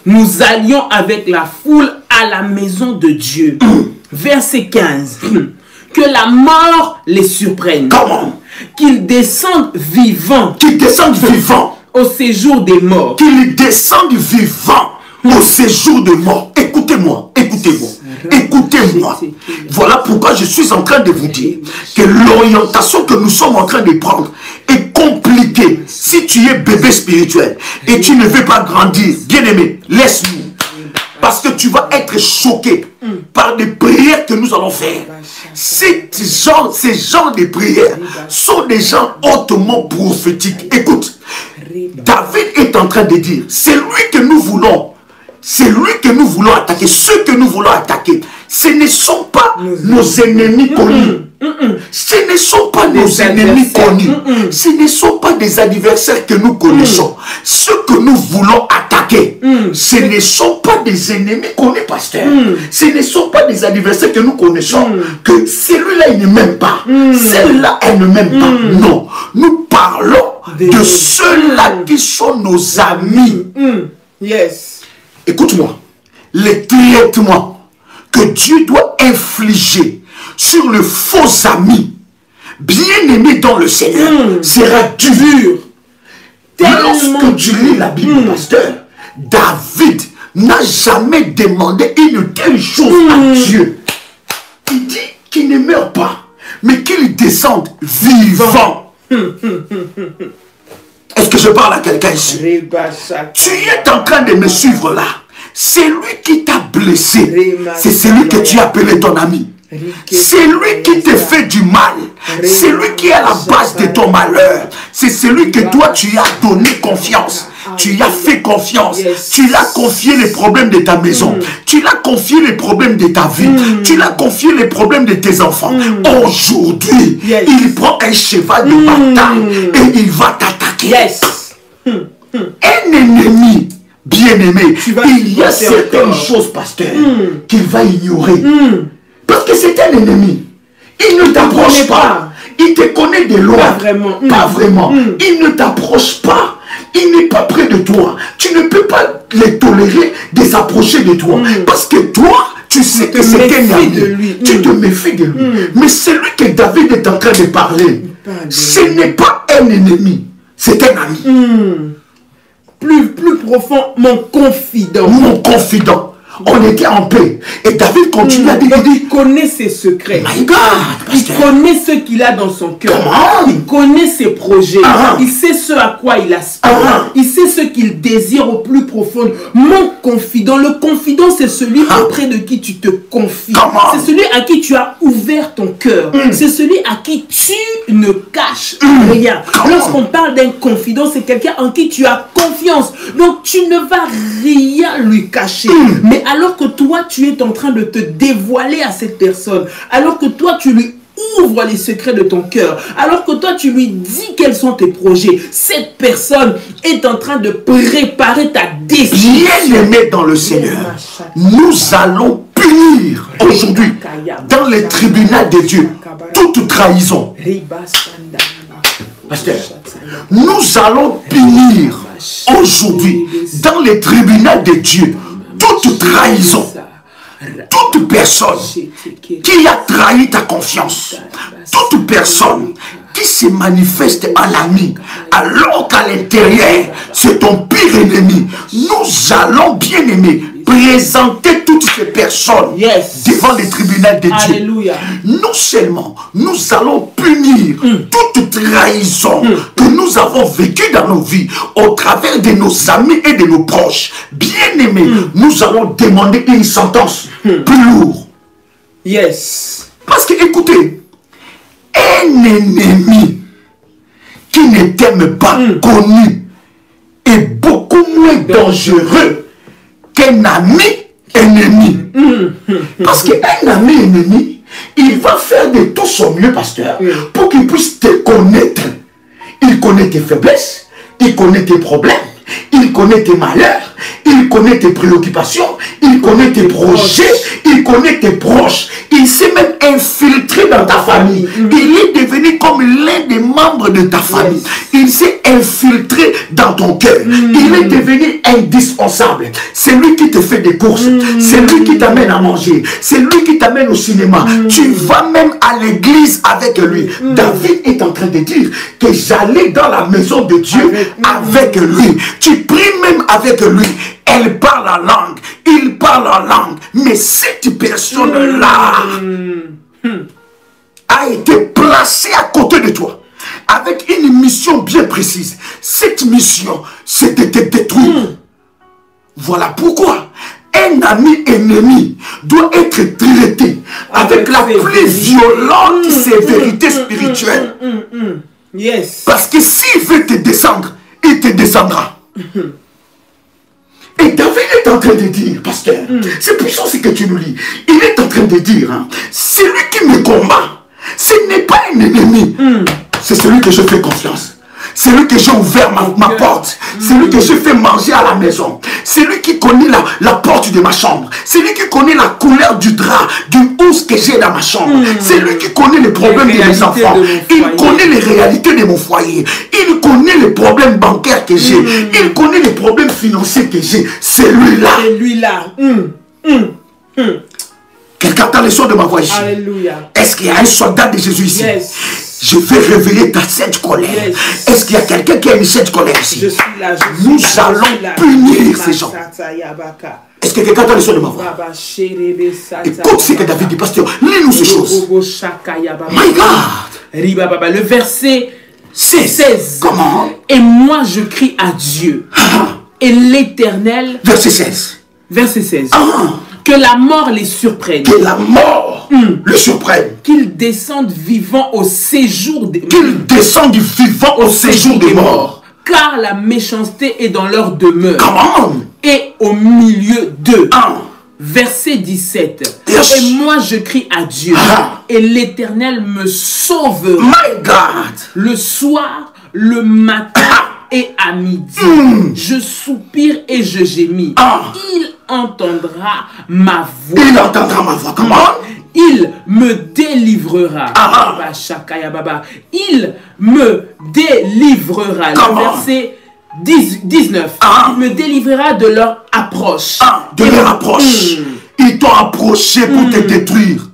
S4: Nous allions avec la foule à la maison de Dieu. Verset 15. Que la mort les surprenne.
S1: Comment?
S4: Qu'ils descendent vivants.
S1: Qu'ils descendent vivants.
S4: Au séjour des morts.
S1: Qu'ils descendent vivants au séjour des morts. Écoutez-moi, écoutez-moi. Écoutez-moi. Voilà pourquoi je suis en train de vous dire que l'orientation que nous sommes en train de prendre est compliquée. Si tu es bébé spirituel et tu ne veux pas grandir, bien aimé, laisse-nous. Parce que tu vas être choqué par des prières que nous allons faire. Ces genres de prières sont des gens hautement prophétiques. Écoute, David est en train de dire, c'est lui que nous voulons. C'est lui que nous voulons attaquer. Ceux que nous voulons attaquer, ce ne sont pas nos ennemis connus. Ce ne sont pas nos ennemis connus. Ce ne sont pas des adversaires que nous connaissons. Ceux que nous voulons attaquer, ce ne sont pas des ennemis connus, pasteur. Ce ne sont pas des adversaires que nous connaissons. Que celui-là, il ne m'aime pas. Celle-là, elle ne m'aime pas. Non. Nous parlons de ceux-là qui sont nos amis.
S4: Yes.
S1: Écoute-moi, les traitements que Dieu doit infliger sur le faux ami, bien-aimé dans le Seigneur, sera dur. Lorsque tu lis la Bible, pasteur, David n'a jamais demandé une telle chose à Dieu. Il dit qu'il ne meurt pas, mais qu'il descende vivant. Est-ce que je parle à quelqu'un ici? Tu es en train de me suivre là. C'est lui qui t'a blessé. C'est celui que tu as appelé ton ami. C'est lui qui te fait du mal. C'est lui qui est à la base de ton malheur. C'est celui que toi tu as donné confiance. Tu lui as fait confiance. Tu lui as confié les problèmes de ta maison. Tu lui as confié les problèmes de ta vie. Tu lui as confié les problèmes de tes enfants. Aujourd'hui, il prend un cheval de bataille et il va t'attaquer. Un ennemi bien-aimé, il y a certaines choses, pasteur, qu'il va ignorer. Parce que c'est un ennemi. Il ne t'approche pas. Il te connaît de loin.
S4: Pas vraiment.
S1: Pas vraiment. Il ne t'approche pas. Il n'est pas près de toi. Tu ne peux pas les tolérer de s'approcher de toi. Parce que toi, tu sais que c'est un ami. Tu te méfies de lui. Mais celui que David est en train de parler, ce n'est pas un ennemi. C'est un ami.
S4: Plus profond, mon confident.
S1: Mon confident. On était en paix. Et David continue à dire.
S4: Il connaît ses secrets.
S1: My God,
S4: il connaît ce qu'il a dans son cœur. Il connaît ses projets. Il sait ce à quoi il aspire. Il sait ce qu'il désire au plus profond. Mon confident. Le confident, c'est celui auprès de qui tu te confies. C'est celui à qui tu as ouvert ton cœur. C'est celui à qui tu ne caches rien. Lorsqu'on parle d'un confident, c'est quelqu'un en qui tu as confiance. Donc, tu ne vas rien lui cacher. Mais alors que toi, tu es en train de te dévoiler à cette personne, alors que toi, tu lui ouvres les secrets de ton cœur, alors que toi, tu lui dis quels sont tes projets, cette personne est en train de préparer ta décision.
S1: Bien-aimé dans le Seigneur, nous allons punir aujourd'hui, dans les tribunaux de Dieu, toute trahison. Pasteur, nous allons punir aujourd'hui, dans les tribunaux de Dieu, toute trahison, toute personne qui a trahi ta confiance, toute personne qui se manifeste en ami, alors qu'à l'intérieur, c'est ton pire ennemi. Nous allons, bien aimer, présenter toutes ces personnes devant les tribunaux de Dieu.
S4: Alléluia.
S1: Non seulement, nous allons punir toute trahison que nous avons vécue dans nos vies au travers de nos amis et de nos proches. Bien aimés, nous allons demander une sentence plus lourde.
S4: Yes.
S1: Parce que, écoutez, un ennemi qui ne t'aime pas connu est beaucoup moins dangereux qu'un ami ennemi. Parce qu'un ami ennemi, il va faire de tout son mieux, pasteur, pour qu'il puisse te connaître. Il connaît tes faiblesses, il connaît tes problèmes, il connaît tes malheurs, il connaît tes préoccupations, il connaît tes projets, il connaît tes proches. Il s'est même infiltré dans ta famille. Il est devenu comme l'un des membres de ta famille. Il s'est infiltré dans ton cœur. Il est devenu indispensable. C'est lui qui te fait des courses. C'est lui qui t'amène à manger. C'est lui qui t'amène au cinéma. Tu vas même à l'église avec lui. David est en train de dire que j'allais dans la maison de Dieu avec lui. Tu pries même avec lui. Elle parle en langue, il parle en langue, mais cette personne-là a été placée à côté de toi avec une mission bien précise. Cette mission, c'était de te détruire. Voilà pourquoi un ami ennemi doit être traité avec la plus violente sévérité spirituelle.
S4: Yes.
S1: Parce que s'il veut te descendre, il te descendra. Et David est en train de dire, pasteur, c'est puissant ce que tu nous lis. Il est en train de dire, celui qui me combat, ce n'est pas un ennemi. C'est celui que je fais confiance. C'est lui que j'ai ouvert ma porte. C'est lui que j'ai fait manger à la maison. C'est lui qui connaît la porte de ma chambre. C'est lui qui connaît la couleur du drap, du housse que j'ai dans ma chambre. C'est lui qui connaît les problèmes de mes enfants. Il connaît les réalités de mon foyer. Il connaît les problèmes bancaires que j'ai. Il connaît les problèmes financiers que j'ai. C'est lui-là.
S4: C'est lui-là.
S1: Quelqu'un entend le son de ma voix ici.
S4: Alléluia.
S1: Est-ce qu'il y a un soldat de Jésus ici?
S4: Yes.
S1: Je vais réveiller ta sainte colère. Est-ce qu'il y a quelqu'un qui a une sainte colère ici?
S4: Je suis là.
S1: Nous allons punir ces gens. Est-ce que quelqu'un entend le son de ma voix? Écoute ce que David dit, pasteur. Lis-nous ces choses. My God.
S4: Le verset 16.
S1: Comment?
S4: Et moi je crie à Dieu. Et l'Éternel.
S1: Verset 16.
S4: Verset 16. Que la mort les surprenne.
S1: Que la mort le surprenne.
S4: Qu'ils descendent vivants au séjour des morts.
S1: Qu'ils descendent vivants au séjour des morts.
S4: Car la méchanceté est dans leur demeure.
S1: Comment?
S4: Et au milieu d'eux. Verset 17.
S1: Yes.
S4: Et moi je crie à Dieu. Et l'Éternel me sauvera.
S1: My God.
S4: Le soir, le matin et à midi. Je soupire et je gémis. Il entendra ma voix.
S1: Il entendra ma voix. Comment?
S4: Il me délivrera. Il me délivrera. Le verset 19. Il me délivrera de leur approche.
S1: De leur approche. Ils t'ont approché pour te détruire.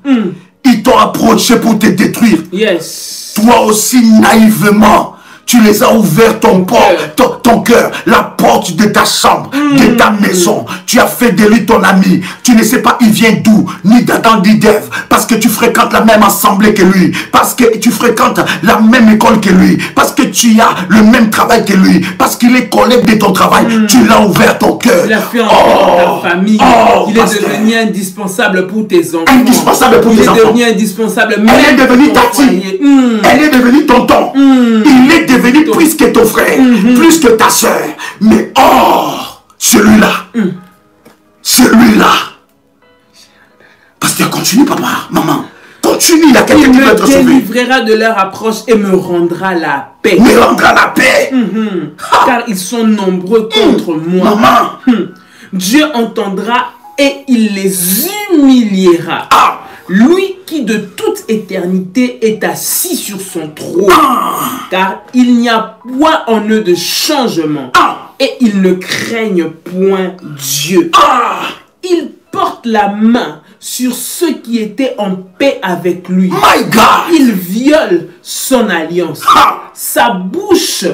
S1: Ils t'ont approché pour te détruire.
S4: Yes.
S1: Toi aussi, naïvement, tu les as ouverts ton cœur, la porte de ta chambre, de ta maison. Tu as fait de lui ton ami. Tu ne sais pas il vient d'où, ni d'Adam ni d'Ève, parce que tu fréquentes la même assemblée que lui, parce que tu fréquentes la même école que lui, parce que tu as le même travail que lui, parce qu'il est collègue de ton travail. Tu l'as ouvert ton cœur.
S4: Il a fait entrer dans ta famille. Il est devenu indispensable pour tes enfants.
S1: Indispensable pour tes enfants.
S4: Il est devenu indispensable.
S1: Elle est devenue ta fille. Elle est devenue tonton. Il est devenu plus que ton frère, plus que ta soeur. Mais celui-là, celui-là. Pasteur, continue, papa, maman. Continue, il y a quelqu'un qui va être sauvé.
S4: Il me délivrera de leur approche et me rendra la paix.
S1: Me rendra la paix.
S4: Car ils sont nombreux contre moi.
S1: Maman.
S4: Dieu entendra et il les humiliera. Lui qui de toute éternité est assis sur son trône. Car il n'y a point en eux de changement. Et ils ne craignent point Dieu. Ils portent la main sur ceux qui étaient en paix avec lui.
S1: My God.
S4: Ils violent son alliance. Sa bouche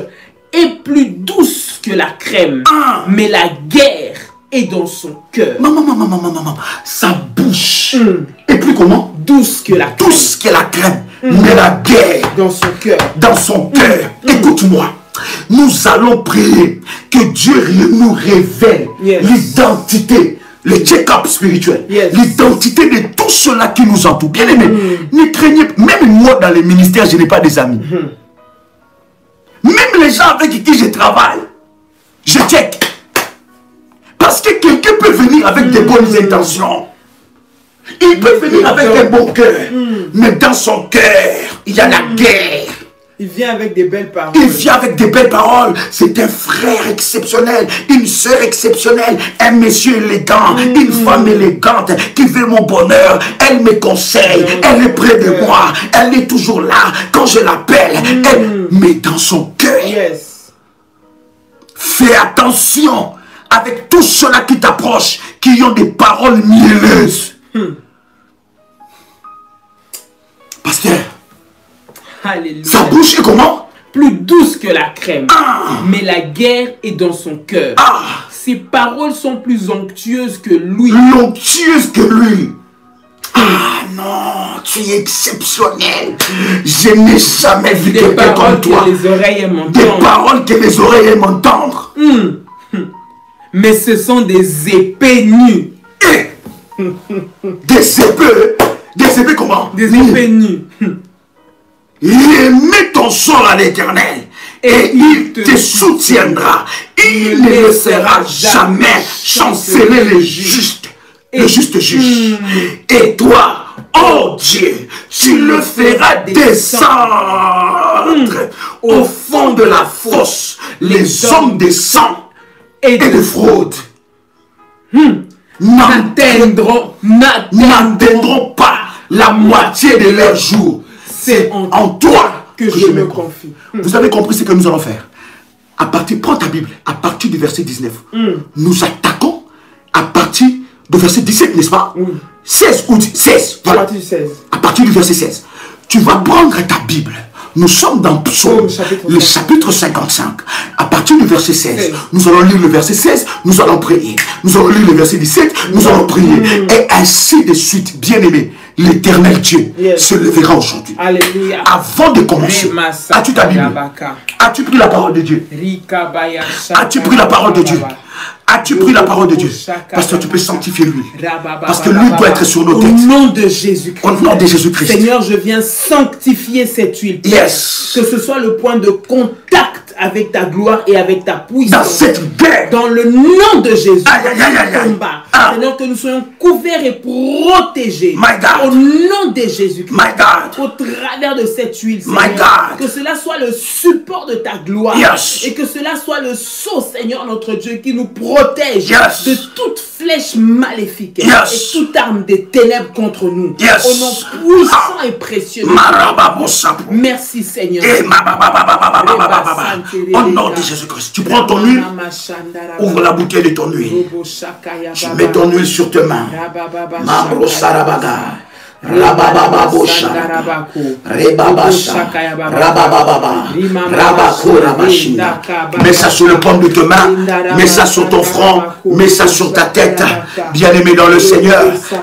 S4: est plus douce que la crème. Mais la guerre est dans son cœur.
S1: Maman. Sa bouche est plus comment?
S4: Douce que la crème.
S1: Douce que la crème. Mais la guerre
S4: dans son cœur.
S1: Dans son cœur. Écoute-moi. Nous allons prier que Dieu nous révèle l'identité, le check-up spirituel, l'identité de tout cela qui nous entoure. Bien aimé, ne craignez pas. Même moi dans les ministères, je n'ai pas des amis. Même les gens avec qui je travaille, je check. Parce que quelqu'un peut venir avec des bonnes intentions. Il peut venir avec un bon cœur. Mais dans son cœur, il y a la guerre.
S4: Il vient avec des belles paroles.
S1: Il vient avec des belles paroles. C'est un frère exceptionnel, une soeur exceptionnelle, un monsieur élégant, une femme élégante qui veut mon bonheur. Elle me conseille, elle est près de moi, elle est toujours là quand je l'appelle. Mais dans son cœur, fais attention avec tous ceux-là qui t'approchent, qui ont des paroles mielleuses. Pasteur,
S4: alléluia.
S1: Sa bouche est comment?
S4: Plus douce que la crème. Mais la guerre est dans son cœur. Ses paroles sont plus onctueuses que lui.
S1: Onctueuses que lui. Non, tu es exceptionnel. Je n'ai jamais vu quelqu'un comme toi. Des paroles que les oreilles aiment entendre.
S4: Mais ce sont des épées nues.
S1: Des épées? Des épées comment?
S4: Des épées nues.
S1: Mets ton sort à l'Éternel et il te soutiendra. Il ne laissera jamais chanceler le juste juge. Et toi, oh Dieu, tu le feras descendre au fond de la fosse les hommes de sang et de fraude. N'atteindront pas la moitié de leurs jours. C'est en toi que je me confie. Vous avez compris ce que nous allons faire? À partir, prends ta Bible, à partir du verset 19. Nous attaquons à partir du verset 17, n'est-ce pas? 16 ou 16. Voilà. À partir du verset 16. Tu vas prendre ta Bible. Nous sommes dans Psaume, le chapitre 55. À partir du verset 16, nous allons lire le verset 16, nous allons prier. Nous allons lire le verset 17, nous allons prier. Et ainsi de suite, bien-aimé, l'Éternel Dieu se lèvera aujourd'hui.
S4: Alléluia.
S1: Avant de commencer, as-tu ta Bible? As-tu pris la parole de Dieu? As-tu pris la parole de Dieu? As-tu pris la parole de Dieu? Parce que tu peux sanctifier lui. Parce que lui doit être sur nos têtes.
S4: Au nom de Jésus-Christ.
S1: Au nom de Jésus-Christ.
S4: Seigneur, je viens sanctifier cette huile.
S1: Yes.
S4: Que ce soit le point de contact avec ta gloire et avec ta puissance.
S1: Dans cette guerre.
S4: Dans le nom de Jésus.
S1: Combat.
S4: Seigneur, que nous soyons couverts et protégés.
S1: My God.
S4: Au nom de Jésus-Christ.
S1: My God.
S4: Au travers de cette huile,
S1: My God.
S4: que cela soit le support de ta gloire.
S1: Yes.
S4: Et que cela soit le sceau, Seigneur notre Dieu, qui nous protège
S1: Yes.
S4: de toute flèche maléfique.
S1: Yes.
S4: Et toute arme des ténèbres contre nous.
S1: Yes.
S4: Au nom puissant et précieux. Merci Seigneur.
S1: Au nom de Jésus-Christ. Tu prends ton huile. Ouvre la bouteille de ton huile. Tu mets ton huile sur tes mains. Mambro Sarabaga. Rabababa Bosha, Rebabasha, Rabababa, Rabako Rabashina. Mets ça sur le paume de tes mains, mets ça sur ton front, mets ça sur ta tête, bien-aimé dans le Seigneur.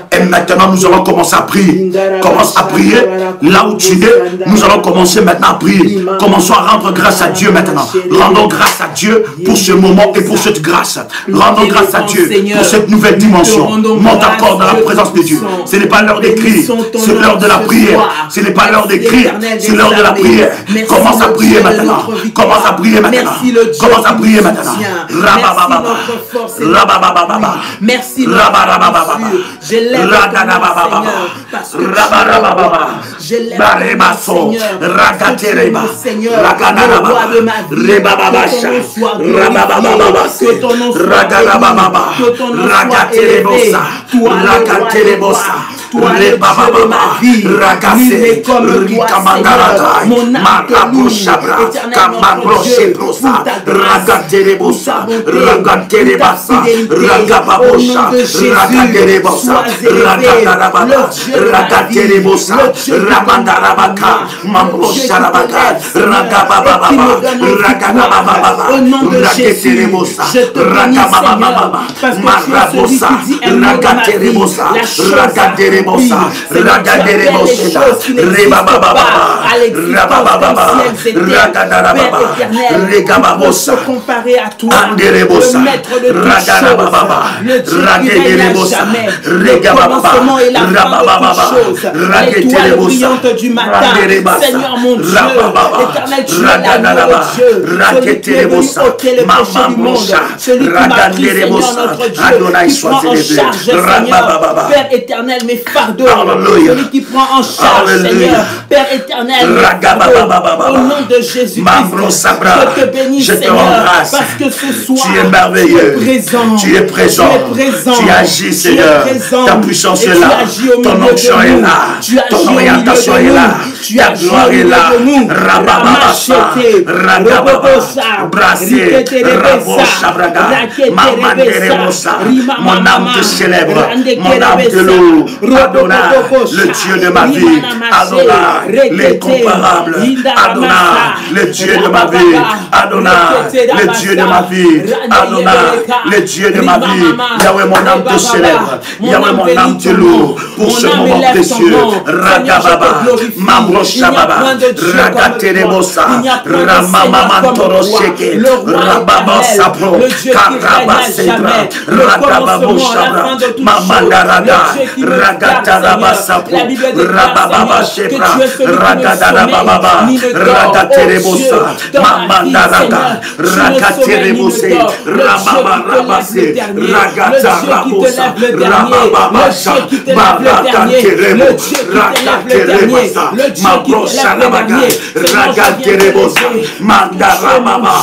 S1: Et maintenant nous allons commencer à prier. Commence à prier là où tu es. Nous allons commencer maintenant à prier. Commençons à rendre grâce à Dieu maintenant. Rendons grâce à Dieu pour ce moment et pour cette grâce. Rendons grâce à Dieu pour cette nouvelle dimension. Monte encore dans la présence de Dieu. Ce n'est pas l'heure des cris. C'est l'heure de la prière. Ce n'est pas l'heure des cris, c'est l'heure de la prière. Commence à prier maintenant. Commence à prier maintenant. Commence à prier maintenant. Rabababa. Rabababa.
S4: Merci.
S1: Rabababa.
S4: Je lève
S1: Ragadababa. Rabababa. Barebaso. Ragatereba. Ragadababa. Rebababasha. Rabababa. Ragadababa. Ragaterebosa. Ragaterebosa. Rebababa, Ragase, Rikamandarata, Marabushabra, Kamarosebrosa, Ragaterebosa, Ragaterebasa, Ragababosha, Ragaterebosa, Ragatarababa, Ragaterebosa, Ramandarabaka, Mamrosharabaka, Ragabababa, Ragabababa, Ragaterebosa, Ragabababa, Marabosa, Ragaterebosa, Ragaterebosa, Ragaderebosa, Rebababa, Rabababa, Ragadarababa, Regababosa,
S4: comparé à toi,
S1: Anderebosa,
S4: le maître de toutes
S1: Ragadababa,
S4: choses,
S1: Ragaderebosa, Regababa, Rabababa, Ragaderebosa,
S4: du matin, Seigneur mon Dieu, l'éternel tu es l'agneau de Dieu, celui qui est venu ôter le péché du monde, celui qui m'a pris, Seigneur notre Dieu, qui prend en charge, Seigneur, Père éternel, mes fardeaux, celui qui prend en charge, Seigneur, Père éternel, au nom de Jésus-Christ, je te bénis, Seigneur, parce que ce soir,
S1: tu es merveilleux,
S4: tu es présent,
S1: tu agis, Seigneur, ta puissance est là, ton onction est là, ton orientation est là, ta gloire est là, Rabababasa, Ragababasa, Brassé, Rabosha, Braga, Mamanderebosa, mon âme te célèbre, mon âme te loue, Adonai, le Dieu de ma vie, Adonai, l'incomparable, Adonai, le Dieu de ma vie, Adonai, le Dieu de ma vie, Adonai, le Dieu de ma vie, Yahweh, mon âme te célèbre, Yahweh, mon âme te loue, pour ce moment précieux, Ragababa, Mamroshababa, Ragaterebosa, Ramamamantorosheke, Rababasapro, Karabasedra, Ragababoshabra, Mamandaraga, Ragatarabasapro, Rabababashebra, Ragadarababa, Ragaterebosa, Mamandaraga, Ragaterebose, Rababarabase, Ragatarabosa, Rabababasha, Baragaterebo, Ragaterebasa, Mabrosarabaga, Ragaterebosa, Mandarababa,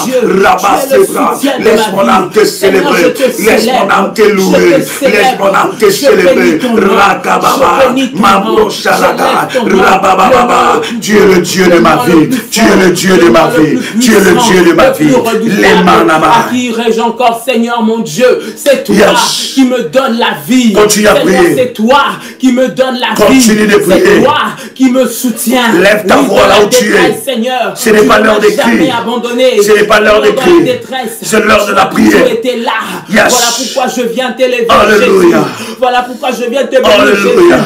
S1: Rabasebra, laisse mon âme te célébrer, laisse mon âme te louer, laisse mon âme te célébrer, Ragababa, Mabrosaraga, Rabababa, tu es le Dieu de ma vie, tu es le Dieu de ma vie, tu es le Dieu de ma vie, les manama.
S4: À qui irai-je encore, Seigneur mon Dieu? C'est toi qui me donne la vie.
S1: Continue à prier.
S4: C'est toi qui me donne la vie.
S1: Continue de prier.
S4: C'est toi qui me soutiens.
S1: Lève ta voix là où tu es.
S4: Seigneur,
S1: ce n'est pas l'heure des cris. Ce n'est pas l'heure des cris. C'est l'heure de la prière.
S4: Tu étais là.
S1: Yes.
S4: Voilà pourquoi je viens t'élever.
S1: Alléluia.
S4: Voilà pourquoi je viens te bénir.
S1: Alléluia.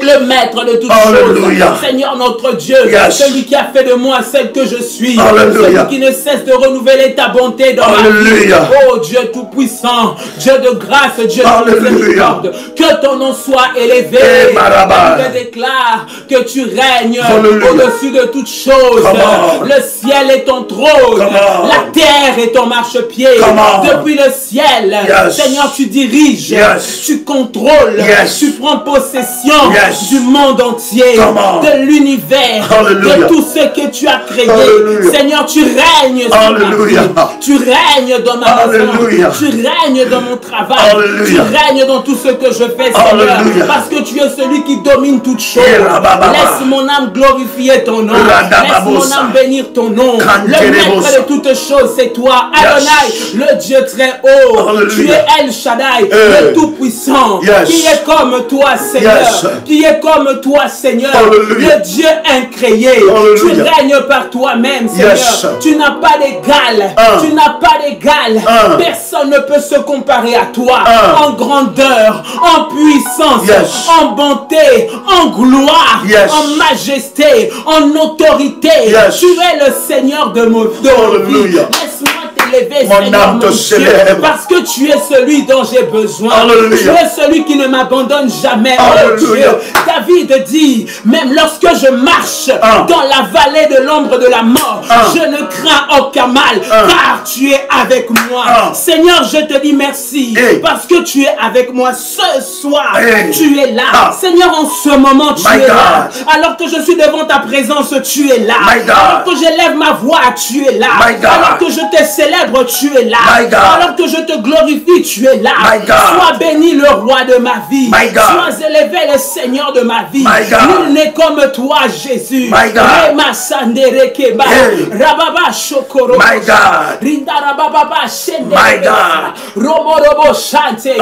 S4: le maître de toutes
S1: Alléluia.
S4: choses, Seigneur notre Dieu,
S1: Yes.
S4: celui qui a fait de moi celle que je suis,
S1: Alléluia.
S4: celui qui ne cesse de renouveler ta bonté dans ma vie.
S1: Alléluia.
S4: Oh Dieu tout-puissant, Dieu de grâce, Dieu de
S1: Alléluia.
S4: miséricorde, que ton nom soit élevé.
S1: Eh, Maraba.
S4: Je déclare que tu règnes
S1: Alléluia.
S4: au-dessus de toutes choses.
S1: Come on.
S4: Le ciel est ton trône,
S1: Come on.
S4: la terre est ton marchepied.
S1: Come on.
S4: Depuis le ciel,
S1: Yes.
S4: Seigneur, tu diriges,
S1: Yes.
S4: tu contrôles,
S1: Yes.
S4: tu prends possession
S1: Yes.
S4: du monde entier,
S1: Come on.
S4: de l'univers,
S1: Alléluia.
S4: de tout ce que tu as créé.
S1: Alléluia.
S4: Seigneur, tu règnes sur ma
S1: Alléluia.
S4: vie. Tu règnes dans ma maison.
S1: Alléluia.
S4: Tu règnes dans mon travail.
S1: Alléluia.
S4: Tu règnes dans tout ce que je fais, Seigneur.
S1: Alléluia.
S4: Parce que tu es celui qui domine toutes choses.
S1: Et la baba.
S4: Laisse mon âme glorifier ton nom.
S1: La
S4: Laisse
S1: dababosa.
S4: mon âme bénir ton nom. Le
S1: Kanterebosa.
S4: maître de toutes choses, c'est toi. Adonai, le Dieu très haut.
S1: Alléluia.
S4: Tu es El Shaddai,
S1: Eh.
S4: le tout-puissant.
S1: Yes.
S4: Qui est comme toi, Seigneur.
S1: Yes.
S4: Qui est comme toi, Seigneur.
S1: Alléluia.
S4: Le Dieu incréé. Tu
S1: Alléluia.
S4: règnes par toi-même, Seigneur.
S1: Yes.
S4: Tu n'as pas d'égal. Tu n'as pas d'égal. Personne ne peut se comparer à toi. En grandeur, en puissance,
S1: Yes.
S4: en bonté, en gloire,
S1: Yes.
S4: en majesté, en autorité.
S1: Yes.
S4: Tu es le Seigneur de mon vie.
S1: Alléluia.
S4: Laisse-moi t'élever,
S1: Mon
S4: Seigneur,
S1: âme te
S4: mon Dieu,
S1: célèbre.
S4: parce que tu es celui dont j'ai besoin.
S1: Alléluia.
S4: Tu es celui qui ne m'abandonne jamais. Oh
S1: Alléluia.
S4: Dieu. David dit, même lorsque je marche dans la vallée de l'ombre de la mort, je ne crains aucun mal, car tu es avec moi. Seigneur, je te dis merci, parce que tu es avec moi ce soir. Tu es là. Seigneur, en ce moment, tu
S1: My
S4: es là.
S1: God.
S4: Alors que je suis devant ta présence, tu es là.
S1: My God.
S4: Alors que j'élève ma voix, tu es là.
S1: My God.
S4: Alors que je te célèbre, tu es là.
S1: My God.
S4: Alors que je te glorifie, tu es là.
S1: My God.
S4: Sois béni le roi de ma vie.
S1: My God.
S4: Sois élevé le Seigneur de ma vie.
S1: My God.
S4: Nul n'est comme toi, Jésus.
S1: My God.
S4: Rema sandere keba.
S1: Hey.
S4: Rababa shokoro.
S1: My God.
S4: Rinda rababa shende.
S1: My God.
S4: Robo robo shante.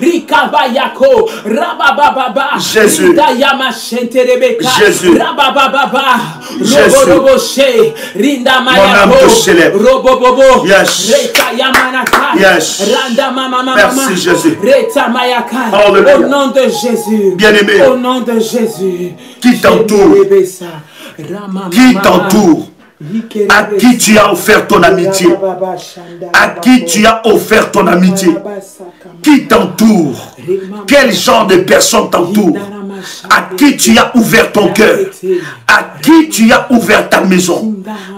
S4: Rikaba yako. Rababa.
S1: Jésus.
S4: Rinda yama shente rebeka.
S1: Jésus.
S4: Rababa.
S1: Jésus.
S4: Robo robo she. Rinda
S1: Mon âme
S4: mayako.
S1: te célèbre.
S4: Robo bobo.
S1: Yes.
S4: Reka yamanaka.
S1: Yes.
S4: Randa mama mama.
S1: Merci, Jésus.
S4: Reta mayaka.
S1: Alléluia.
S4: Au nom de Jésus.
S1: Bien-aimé.
S4: Au nom de Jésus.
S1: Qui t'entoure? Qui t'entoure? À qui tu as offert ton amitié? À qui tu as offert ton amitié? Qui t'entoure? Quel genre de personne t'entoure? À qui tu as ouvert ton cœur? À qui tu as ouvert ta maison?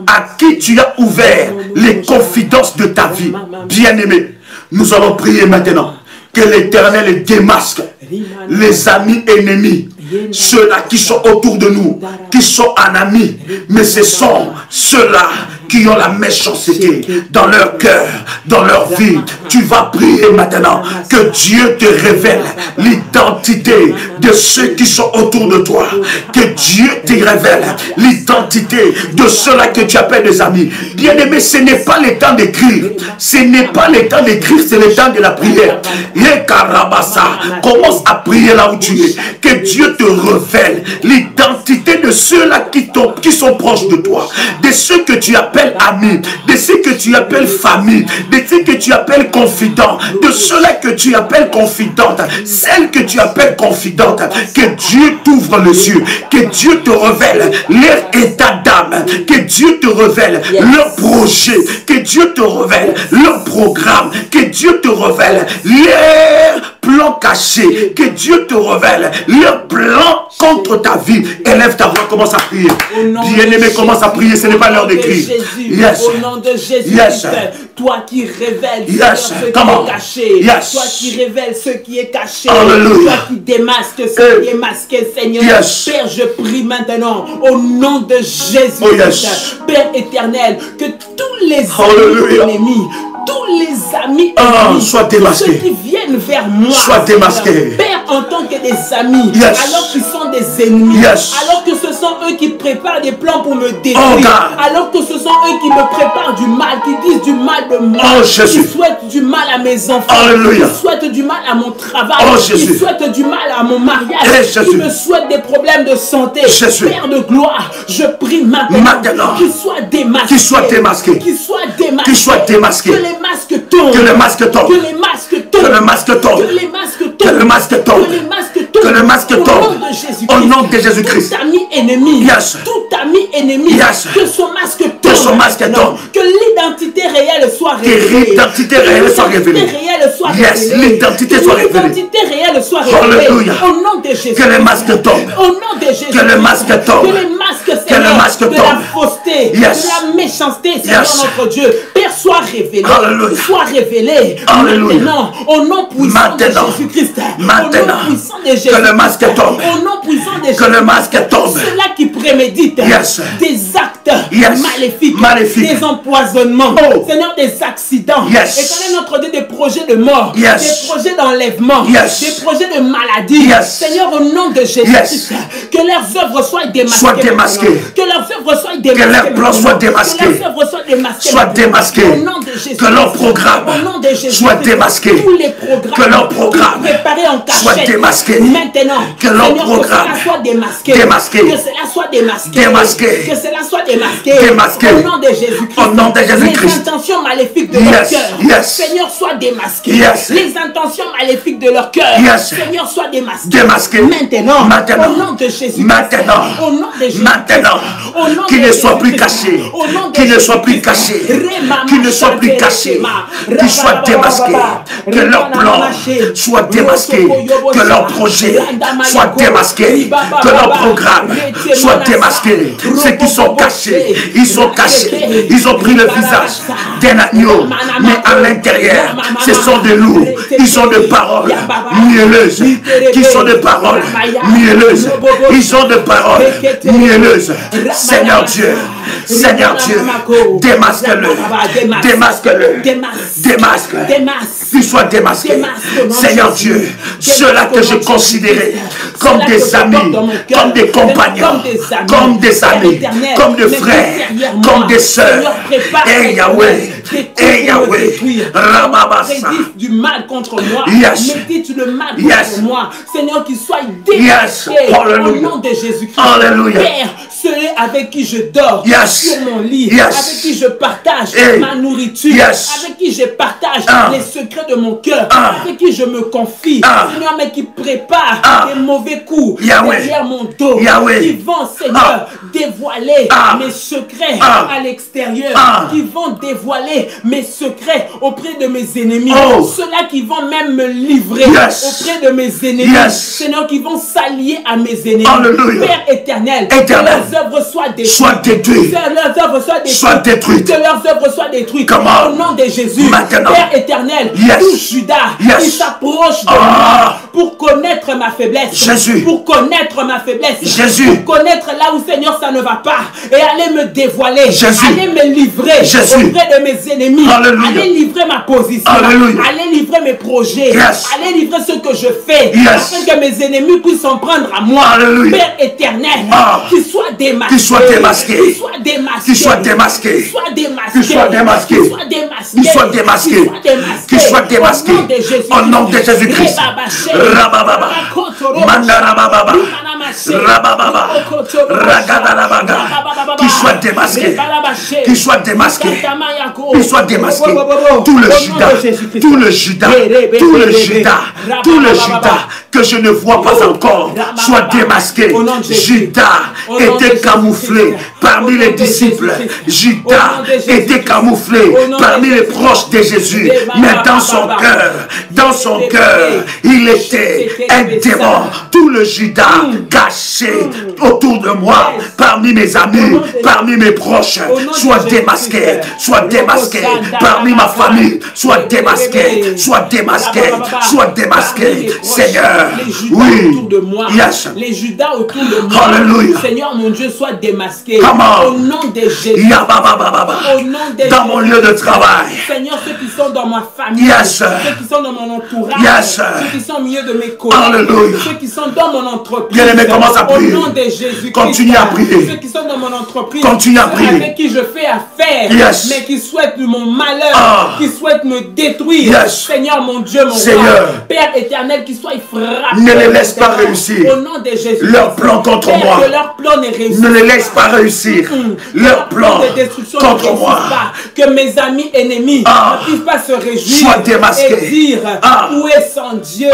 S1: À qui tu as ouvert les confidences de ta vie? Bien-aimé, nous allons prier maintenant que l'Éternel démasque les amis ennemis, ceux-là qui sont autour de nous, qui sont en amis, mais ce sont ceux-là qui ont la méchanceté dans leur cœur, dans leur vie. Tu vas prier maintenant que Dieu te révèle l'identité de ceux qui sont autour de toi. Que Dieu te révèle l'identité de ceux-là que tu appelles des amis. Bien-aimé, ce n'est pas le temps d'écrire. Ce n'est pas le temps d'écrire, c'est le temps de la prière. Et Karabassa, commence à prier là où tu es. Que Dieu te révèle l'identité de ceux-là qui sont proches de toi. De ceux que tu appelles amis, de ceux que tu appelles famille, de ceux que tu appelles confidents, de ceux-là que tu appelles confidentes, celles que tu appelles confidentes. Que Dieu t'ouvre les yeux, que Dieu te révèle leur état d'âme, que Dieu te révèle leur projet, que Dieu te révèle leur programme, que Dieu te révèle leur plan caché, que Dieu te révèle leur plan contre ta vie. Élève ta voix, commence à prier. Bien-aimé, commence à prier, ce n'est pas l'heure d'écrire. Yes.
S4: Au nom de Jésus,
S1: Yes.
S4: toi qui révèles
S1: Yes.
S4: ce qui est
S1: Come on.
S4: caché,
S1: Yes.
S4: toi qui révèles ce qui est caché,
S1: Hallelujah.
S4: toi qui démasques ce qui est masqué, Seigneur.
S1: Yes.
S4: Père, je prie maintenant au nom de Jésus,
S1: Oh, yes.
S4: Père éternel, que tous les
S1: Hallelujah.
S4: ennemis, tous les amis ennemis,
S1: sois démasqués.
S4: tous ceux qui viennent vers moi,
S1: Sois démasqués.
S4: Père, en tant que des amis,
S1: Yes.
S4: alors qu'ils sont des ennemis,
S1: Yes.
S4: alors que ce sont eux qui préparent des plans pour me détruire,
S1: Oh, God.
S4: alors que ce sont eux qui me préparent du mal, qui disent du mal de moi,
S1: Oh, Jésus.
S4: qui souhaitent du mal à mes enfants,
S1: Alléluia.
S4: qui souhaitent du mal à mon travail,
S1: Oh,
S4: qui
S1: Jésus.
S4: souhaitent du mal à mon mariage,
S1: Eh,
S4: qui
S1: Jésus.
S4: me souhaitent des problèmes de santé.
S1: Jésus.
S4: Père de gloire, je prie maintenant, qu'ils soient démasqués,
S1: Qu'ils soient démasqués.
S4: qu'ils soient démasqués,
S1: Qu'ils soient démasqués.
S4: que les masques tombent,
S1: Que le masque tombe.
S4: que les masques tombent,
S1: Que le masque tombe.
S4: que les masques
S1: Que
S4: tombent,
S1: le masque tombe.
S4: que les masques tombent,
S1: Que le masque tombe. Au nom de Jésus-Christ.
S4: Tout ami ennemi.
S1: Yes.
S4: Tout ami ennemi.
S1: Yes.
S4: Que son masque tombe.
S1: Que son masque tombe.
S4: Que l'identité réelle soit révélée.
S1: Que l'identité réelle soit révélée. Yes. L'identité soit révélée.
S4: L'identité réelle soit révélée.
S1: Alléluia.
S4: Au nom de Jésus.
S1: Que le masque tombe.
S4: Au nom de Jésus.
S1: Que le masque tombe.
S4: Que les masques,
S1: Que le masque
S4: de
S1: tombe.
S4: la fausseté,
S1: Yes.
S4: de la méchanceté, Seigneur
S1: Yes.
S4: notre Dieu, Père, soit révélé.
S1: Alléluia.
S4: Soit révélé.
S1: Alléluia.
S4: Maintenant, au nom puissant de
S1: Maintenant.
S4: Jésus-Christ.
S1: Maintenant.
S4: Au nom puissant de Jésus.
S1: Que le masque tombe.
S4: Au nom puissant de Jésus.
S1: Que le masque tombe.
S4: Ceux-là qui préméditent
S1: Yes.
S4: des actes
S1: Yes.
S4: maléfiques, des empoisonnements,
S1: Oh.
S4: Seigneur, des accidents.
S1: Yes.
S4: Et connaît notre Dieu des projets de mort,
S1: Yes.
S4: des projets d'enlèvement,
S1: Yes.
S4: des projets de maladie.
S1: Yes.
S4: Seigneur, au nom de Jésus-Christ,
S1: Yes.
S4: que leurs œuvres soient démasquées.
S1: Soient démasquées.
S4: maintenant. Que leurs œuvres soient démasquées.
S1: Que leurs plans soient
S4: maintenant.
S1: démasqués.
S4: Que leurs œuvres soient démasquées.
S1: Soient
S4: maintenant.
S1: démasqués.
S4: Au nom de Jésus.
S1: Que leurs programmes
S4: Au nom de Jésus.
S1: soient démasqués.
S4: Tous les programmes.
S1: Que leurs programmes
S4: préparés en cachette.
S1: soient démasqués.
S4: Maintenant.
S1: Que leurs
S4: Seigneur,
S1: programmes
S4: que cela soit démasqué.
S1: démasqués.
S4: Que cela soit démasqué.
S1: Démasqué.
S4: Que cela soit démasqué.
S1: Démasqué.
S4: Au nom de Jésus-Christ.
S1: Au nom de Jésus-Christ.
S4: Les intentions maléfiques de
S1: Yes.
S4: leur cœur.
S1: Yes.
S4: Seigneur, soient démasquées.
S1: Yes.
S4: Les intentions maléfiques de leur cœur.
S1: Yes.
S4: Seigneur, soient démasquées.
S1: Démasqué.
S4: Maintenant.
S1: Maintenant.
S4: Au nom de Jésus.
S1: Maintenant.
S4: Au nom de Jésus.
S1: Maintenant.
S4: Au nom
S1: Qu'il
S4: de
S1: ne soit plus
S4: Jésus-Christ.
S1: caché.
S4: Au nom de
S1: Qu'il ne soit
S4: Jésus-Christ.
S1: plus caché.
S4: Rema
S1: Qu'il ne soit plus caché. Qu'il soit démasqué. Que leurs plans soient démasqués. Que leurs projets soient démasqués. Que leurs programmes soient démasqués. Ceux qui sont cachés, ils sont cachés. Ils ont pris le visage d'un agneau. Mais à l'intérieur, ce sont des loups. Ils ont des paroles mielleuses. Qui sont des paroles mielleuses. Ils ont des paroles mielleuses. Seigneur Dieu. Seigneur Dieu. Démasque-le. Démasque-le. Démasque. Qu'il soit démasqué. Seigneur Dieu. Ceux-là que je considérais comme des amis, comme des compagnons, comme des amis, comme des frères, comme des sœurs. Et Yahweh. Et Yahweh. Rababasa.
S4: Prédisent du mal contre moi.
S1: Yes.
S4: Médite le mal contre
S1: Yes.
S4: moi. Seigneur, qu'il soit
S1: Yes.
S4: démasqué au
S1: Hallelujah.
S4: nom de Jésus-Christ.
S1: Hallelujah.
S4: Père, ceux avec qui je dors
S1: Yes.
S4: sur mon lit,
S1: Yes.
S4: avec qui je partage
S1: Hey.
S4: ma nourriture,
S1: Yes.
S4: avec qui je partage
S1: Ah.
S4: les secrets de mon cœur,
S1: Ah.
S4: avec qui je me confie,
S1: Ah.
S4: Seigneur, mais qui prépare
S1: Ah.
S4: des mauvais coups
S1: Yahweh.
S4: derrière mon dos,
S1: Yahweh.
S4: qui vont, Seigneur, dévoiler
S1: Ah.
S4: mes secrets
S1: Ah.
S4: à l'extérieur,
S1: Ah.
S4: qui vont dévoiler mes secrets auprès de mes ennemis,
S1: Oh.
S4: ceux-là qui vont même me livrer
S1: Yes.
S4: auprès de mes ennemis,
S1: Yes.
S4: Seigneur, qui vont s'allier à mes ennemis.
S1: Alléluia.
S4: Père éternel,
S1: Éternel.
S4: que leurs œuvres soient détruites.
S1: Soient détruites.
S4: Que leurs œuvres soient détruites.
S1: Soient détruites.
S4: Que leurs œuvres soient détruites.
S1: Comment?
S4: Au nom de Jésus.
S1: Maintenant.
S4: Père éternel,
S1: Yes.
S4: tout Judas
S1: Yes.
S4: qui s'approche de
S1: Ah.
S4: moi pour connaître ma faiblesse.
S1: Jésus.
S4: Pour connaître ma faiblesse.
S1: Jésus.
S4: Pour connaître là où, Seigneur, ça ne va pas. Et aller me dévoiler.
S1: Jésus.
S4: Aller me livrer
S1: Jésus.
S4: auprès de mes ennemis.
S1: Alléluia.
S4: Aller livrer ma position.
S1: Alléluia.
S4: Aller livrer mes projets.
S1: Yes.
S4: Aller livrer ce que je fais.
S1: Yes.
S4: Afin que mes ennemis puissent s'en prendre à moi.
S1: Alléluia.
S4: Père éternel,
S1: Ah.
S4: qu'il soit démasqué.
S1: Qu'il soit démasqué.
S4: Qu'il soit démasqué.
S1: Qu'il soit démasqué.
S4: Qu'il soit démasqué.
S1: Qu'il soit démasqué.
S4: Qu'il soit démasqué.
S1: Qu'il soit démasqué.
S4: Qu'il soit démasqué.
S1: Qu'il soit démasqué.
S4: Au nom de Jésus.
S1: Au nom de Jésus-Christ. Rabababa. Mandarababa. Rabababa. Ragadarabaga. Qu'il soit démasqué. Qu'il soit démasqué. Qu'il soit démasqué. Tout le Judas. Tout le Judas. Tout le Judas. Tout le Judas que je ne vois pas encore soit démasqué. Judas était camouflé parmi les disciples. Judas était camouflé parmi les proches de Jésus. Mais dans son cœur, il était un démon. Tout le Judas caché autour de moi, parmi mes amis, parmi mes proches, soit démasqué, soit démasqué. Parmi ma famille, soit démasqué, soit démasqué, soit démasqué. Seigneur,
S4: les Judas
S1: oui,
S4: autour de moi,
S1: yes.
S4: les Judas autour de moi,
S1: Hallelujah.
S4: Seigneur mon Dieu, soit démasqué.
S1: Come on.
S4: Au nom de Jésus.
S1: Yababababa.
S4: Au nom de
S1: Dans mon lieu de travail.
S4: Seigneur, ceux qui sont dans ma famille,
S1: Yes.
S4: ceux qui sont dans mon entourage,
S1: Yes.
S4: ceux qui sont au milieu de mes collègues,
S1: Hallelujah.
S4: ceux qui sont dans mon entreprise,
S1: Bien-aimé, commence à prier.
S4: au nom de Jésus.
S1: Continue à prier.
S4: Ceux qui sont dans mon entreprise,
S1: Continue à
S4: ceux
S1: prier.
S4: avec qui je fais affaire,
S1: Yes.
S4: mais qui souhaitent mon malheur,
S1: Ah.
S4: qui souhaitent me détruire.
S1: Yes.
S4: Seigneur mon Dieu, mon
S1: Seigneur.
S4: roi, Père éternel, qui soit frappé frappe.
S1: Ne les laisse pas réussir.
S4: Au nom de Jésus.
S1: Leur plan contre moi.
S4: Que leur plan ne réussisse
S1: Ne les laisse pas réussir. Leur plan
S4: de destruction
S1: contre
S4: ne
S1: moi.
S4: pas. Que mes amis ennemis ne puissent pas se réjouir
S1: Sois démasqué.
S4: et dire où est son Dieu.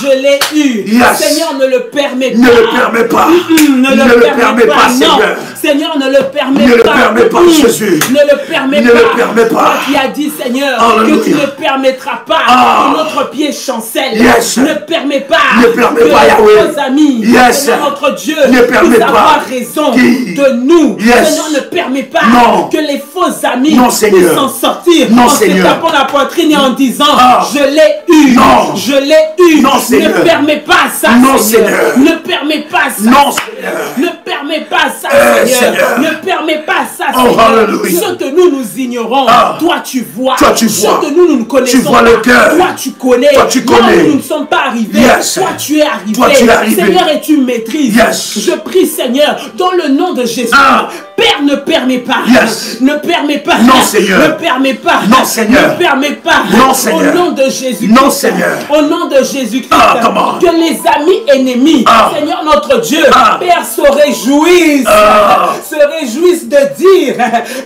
S4: Je l'ai eu.
S1: Yes.
S4: Seigneur, ne le permet pas.
S1: Ne le permets pas.
S4: Ne le permets pas,
S1: Seigneur.
S4: non. Seigneur, ne le permets
S1: Ne le
S4: pas.
S1: permets pas, Jésus.
S4: Ne le permets
S1: Ne
S4: pas.
S1: le permets pas.
S4: Toi qui as dit, Seigneur,
S1: Alléluia.
S4: que tu ne permettras pas que notre pied chancelle.
S1: Yes.
S4: Ne permets pas
S1: Ne permets
S4: que
S1: pas, Yahweh.
S4: nos amis,
S1: Yes.
S4: Seigneur notre Dieu,
S1: Ne permets
S4: puissent
S1: pas.
S4: avoir raison
S1: Qui?
S4: de nous.
S1: Yes.
S4: Seigneur, ne permets pas
S1: Non.
S4: que les faux amis
S1: Non,
S4: puissent
S1: Seigneur.
S4: s'en sortir
S1: Non,
S4: en
S1: Seigneur.
S4: se tapant la poitrine et en disant
S1: Ah.
S4: je l'ai eu.
S1: Non.
S4: Je l'ai eu.
S1: Non, Seigneur.
S4: Ne permets pas ça,
S1: Non,
S4: Seigneur.
S1: Seigneur.
S4: Ne permets pas ça.
S1: Non,
S4: Seigneur.
S1: Seigneur.
S4: Ne permets pas ça,
S1: Seigneur.
S4: Seigneur. Ne permets pas ça,
S1: Oh,
S4: Seigneur.
S1: hallelujah.
S4: Ce que nous ignorons,
S1: Ah.
S4: toi tu vois.
S1: Toi, tu vois.
S4: Ce que nous ne connaissons
S1: Tu vois
S4: pas.
S1: le cœur.
S4: Toi tu connais.
S1: Toi, tu
S4: Là où
S1: connais.
S4: nous ne sommes pas arrivés.
S1: Yes.
S4: Toi tu es arrivé.
S1: Toi, tu es arrivé.
S4: Seigneur, et tu maîtrises.
S1: Yes.
S4: Je prie, Seigneur, dans le nom de Jésus.
S1: Ah.
S4: Père, ne permets pas.
S1: Yes.
S4: Ne permets pas.
S1: Non, Seigneur.
S4: Ne permets pas.
S1: Non, Seigneur.
S4: Ne permets pas.
S1: Non, Seigneur.
S4: Au nom de Jésus.
S1: Non, Seigneur.
S4: Au nom de Jésus-Christ.
S1: Ah, comment?
S4: Que les amis ennemis,
S1: Ah.
S4: Seigneur notre Dieu,
S1: Ah.
S4: Père, se réjouissent.
S1: Ah.
S4: Se réjouissent de dire,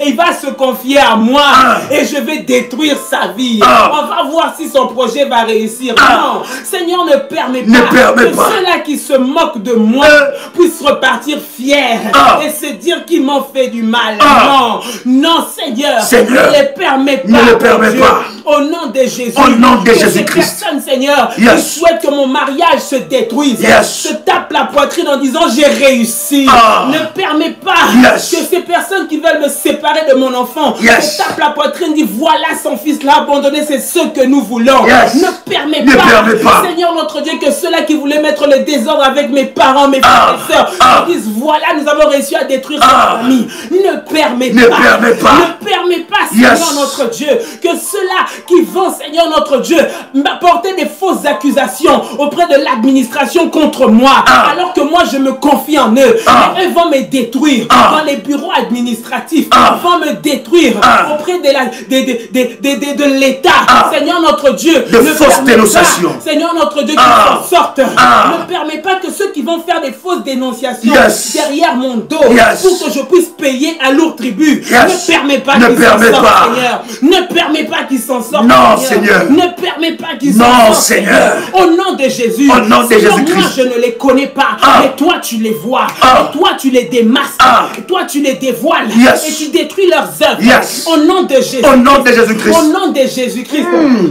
S4: il va se confier à moi
S1: Ah.
S4: et je vais détruire sa vie.
S1: Ah.
S4: On va voir si son projet va réussir.
S1: Ah.
S4: Non, Seigneur, ne permets
S1: Ne
S4: pas
S1: permets
S4: que
S1: pas.
S4: ceux-là qui se moquent de moi puissent repartir fiers
S1: Ah.
S4: et se dire qu'ils m'ont fait du mal.
S1: Ah.
S4: Non, Seigneur,
S1: Seigneur,
S4: ne les permets pas.
S1: ne le
S4: mon
S1: permets
S4: Dieu.
S1: pas.
S4: Au nom de Jésus.
S1: Au nom de
S4: que
S1: Jésus-Christ.
S4: ces personnes, Seigneur,
S1: Yes.
S4: qui souhaitent que mon mariage se détruise,
S1: Yes.
S4: se tapent la poitrine en disant j'ai réussi.
S1: Ah.
S4: Ne permets pas
S1: Yes.
S4: que ces personnes qui veulent me séparer de mon enfant
S1: Yes.
S4: se tapent la poitrine, disent voilà son fils l'a abandonné, c'est ce que nous voulons.
S1: Yes.
S4: Ne permets
S1: Ne
S4: pas,
S1: permets pas.
S4: Seigneur notre Dieu, que ceux-là qui voulaient mettre le désordre avec mes parents, mes frères et sœurs, disent voilà, nous avons réussi à détruire sa famille. Ne permets
S1: Ne
S4: pas.
S1: permets pas.
S4: Ne permets pas, Seigneur
S1: Yes.
S4: notre Dieu, que ceux-là qui vont, Seigneur notre Dieu, m'apporter des fausses accusations auprès de l'administration contre moi, alors que moi je me confie en eux. Mais eux vont me détruire dans les bureaux administratifs, vont me détruire auprès de l'État. Seigneur notre Dieu,
S1: De
S4: ne
S1: fausses
S4: permets
S1: dénonciations.
S4: pas, Seigneur notre Dieu, qu'ils s'en sortent. Ne permets pas que ceux qui vont faire des fausses dénonciations
S1: Yes.
S4: derrière mon dos
S1: Yes.
S4: pour que je puisse payer un lourd tribut,
S1: Yes.
S4: ne permets pas
S1: Ne
S4: qu'ils s'en
S1: permets
S4: sortent,
S1: pas.
S4: Seigneur. Ne permets pas qu'ils s'en sortent,
S1: Non, Seigneur.
S4: Ne permets pas qu'ils
S1: Non,
S4: s'en sortent,
S1: Seigneur.
S4: Au nom de Jésus.
S1: Au nom de
S4: Seigneur,
S1: Jésus-Christ.
S4: moi, je ne les connais pas, mais toi, tu les vois. Et toi, tu les démasques. Et toi, tu les dévoiles.
S1: Yes.
S4: Et tu détruis leurs œuvres.
S1: Yes.
S4: Au nom de Jésus.
S1: Au nom de Jésus-Christ.
S4: Au nom de Jésus-Christ.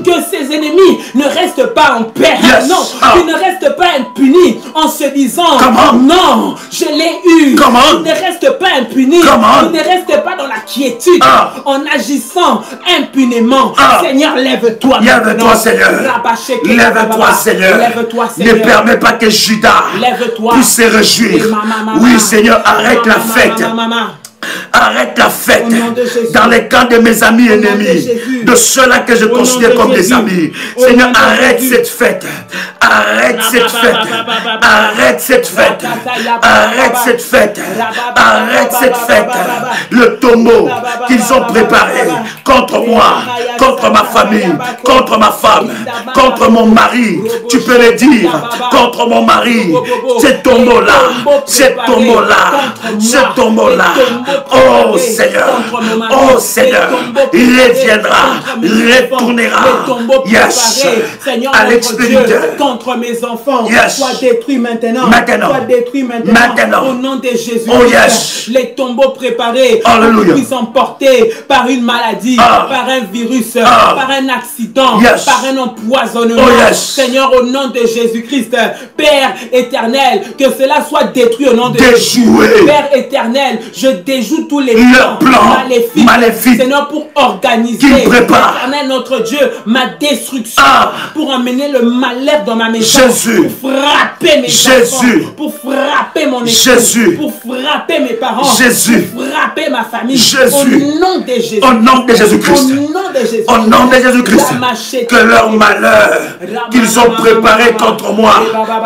S4: Que ces ennemis ne restent pas en paix.
S1: Yes.
S4: Non, qu'ils ne restent pas impunis en se disant
S1: Comment?
S4: non, je l'ai eu.
S1: Comment?
S4: Ils ne restent pas impunis.
S1: Comment?
S4: Ils ne restent pas dans la quiétude en agissant impunément. Seigneur, lève-toi.
S1: Lève-toi, Seigneur. Lève-toi, Seigneur.
S4: Lève-toi,
S1: Ne
S4: Seigneur.
S1: permets pas que Judas
S4: Lève-toi.
S1: puisse se réjouir. Oui, Seigneur, arrête la fête. Arrête la fête
S4: Au nom de Jésus.
S1: dans les camps de mes amis
S4: Au nom de
S1: ennemis,
S4: Jésus.
S1: de ceux-là que je
S4: Au nom
S1: considère
S4: de
S1: comme des
S4: Jésus.
S1: amis.
S4: Au
S1: Seigneur,
S4: nom de
S1: arrête
S4: Jésus.
S1: cette fête. Arrête cette fête. Arrête cette fête. Arrête cette fête. Arrête cette fête. Le tombeau qu'ils ont préparé contre moi, contre ma famille, contre ma femme, contre mon mari. Tu peux le dire, contre mon mari. Ce tombeau-là, ce tombeau-là, ce tombeau-là. Oh Seigneur, oh Seigneur, il reviendra, retournera. Yes, à l'expéditeur.
S4: Contre mes enfants,
S1: Yes.
S4: sois détruit maintenant.
S1: Maintenant.
S4: Sois détruit maintenant.
S1: Maintenant.
S4: Au nom de Jésus.
S1: Oh, yes.
S4: Les tombeaux préparés,
S1: Alléluia.
S4: qui sont portés par une maladie, par un virus, par un accident,
S1: Yes.
S4: par un empoisonnement.
S1: Oh, yes.
S4: Seigneur, au nom de Jésus-Christ, Père éternel, que cela soit détruit au nom de
S1: Déjoué.
S4: Jésus. Père éternel, je déjoue tous les plans maléfiques, Seigneur, pour organiser,
S1: Qu'il prépare.
S4: Éternel, notre Dieu, ma destruction, pour emmener le malheur dans ma maison,
S1: Jésus.
S4: pour frapper mes
S1: Jésus.
S4: enfants, pour frapper mon épouse,
S1: Jésus.
S4: pour frapper mes parents,
S1: Jésus.
S4: pour frapper ma famille,
S1: Jésus.
S4: au nom de Jésus,
S1: Au nom de Jésus-Christ.
S4: au nom de Jésus,
S1: Au nom de Jésus-Christ, que leur malheur qu'ils ont préparé contre moi,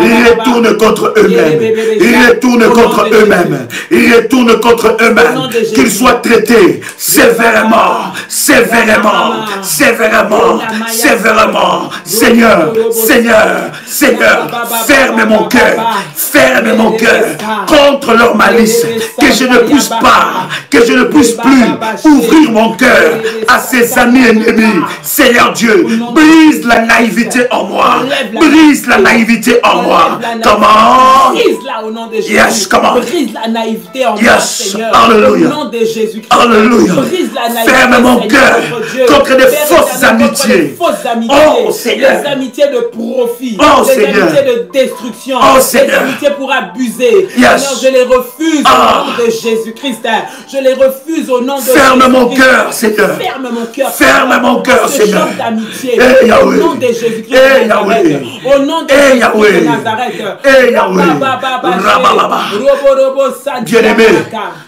S1: ils retournent contre eux-mêmes. Ils retournent contre eux-mêmes. Ils retournent contre eux-mêmes. mal, qu'il soit traité sévèrement, sévèrement, sévèrement, sévèrement. Seigneur, Seigneur, Seigneur, ferme mon cœur contre leur malice, que je ne puisse pas, que je ne puisse plus ouvrir mon cœur à ces amis ennemis. Seigneur Dieu, brise la naïveté en moi, brise la naïveté en moi. Comment?
S4: Brise-la au nom de Jésus.
S1: Yes, comment?
S4: Brise la naïveté en moi,
S1: Yes,
S4: Seigneur.
S1: Alléluia.
S4: Au nom de Jésus-Christ.
S1: Alléluia.
S4: Brise la naïveté,
S1: Ferme mon
S4: Seigneur,
S1: cœur
S4: notre Dieu.
S1: contre des
S4: Père
S1: fausses
S4: éternel,
S1: amitiés.
S4: contre des fausses amitiés.
S1: Oh, Seigneur.
S4: Des amitiés de profit.
S1: Oh,
S4: des
S1: Seigneur.
S4: amitiés de destruction.
S1: Oh,
S4: des
S1: Seigneur.
S4: amitiés pour abuser.
S1: Yes.
S4: Seigneur, je les refuse
S1: Ah.
S4: au nom de Jésus-Christ. Je les refuse au nom de
S1: Ferme
S4: Jésus-Christ.
S1: mon cœur, Seigneur.
S4: Ferme mon cœur.
S1: Ferme mon cœur,
S4: Ce
S1: Seigneur.
S4: genre d'amitié.
S1: Eh,
S4: Au
S1: Yahweh.
S4: nom de Jésus-Christ
S1: Eh,
S4: de Nazareth.
S1: Yahweh.
S4: Au nom de
S1: Eh,
S4: Jésus-Christ
S1: Yahweh.
S4: de Nazareth.
S1: Eh, Yahweh. Rabalaba. Bien-aimé,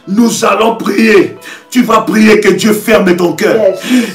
S1: nous allons prier. Tu vas prier que Dieu ferme ton cœur.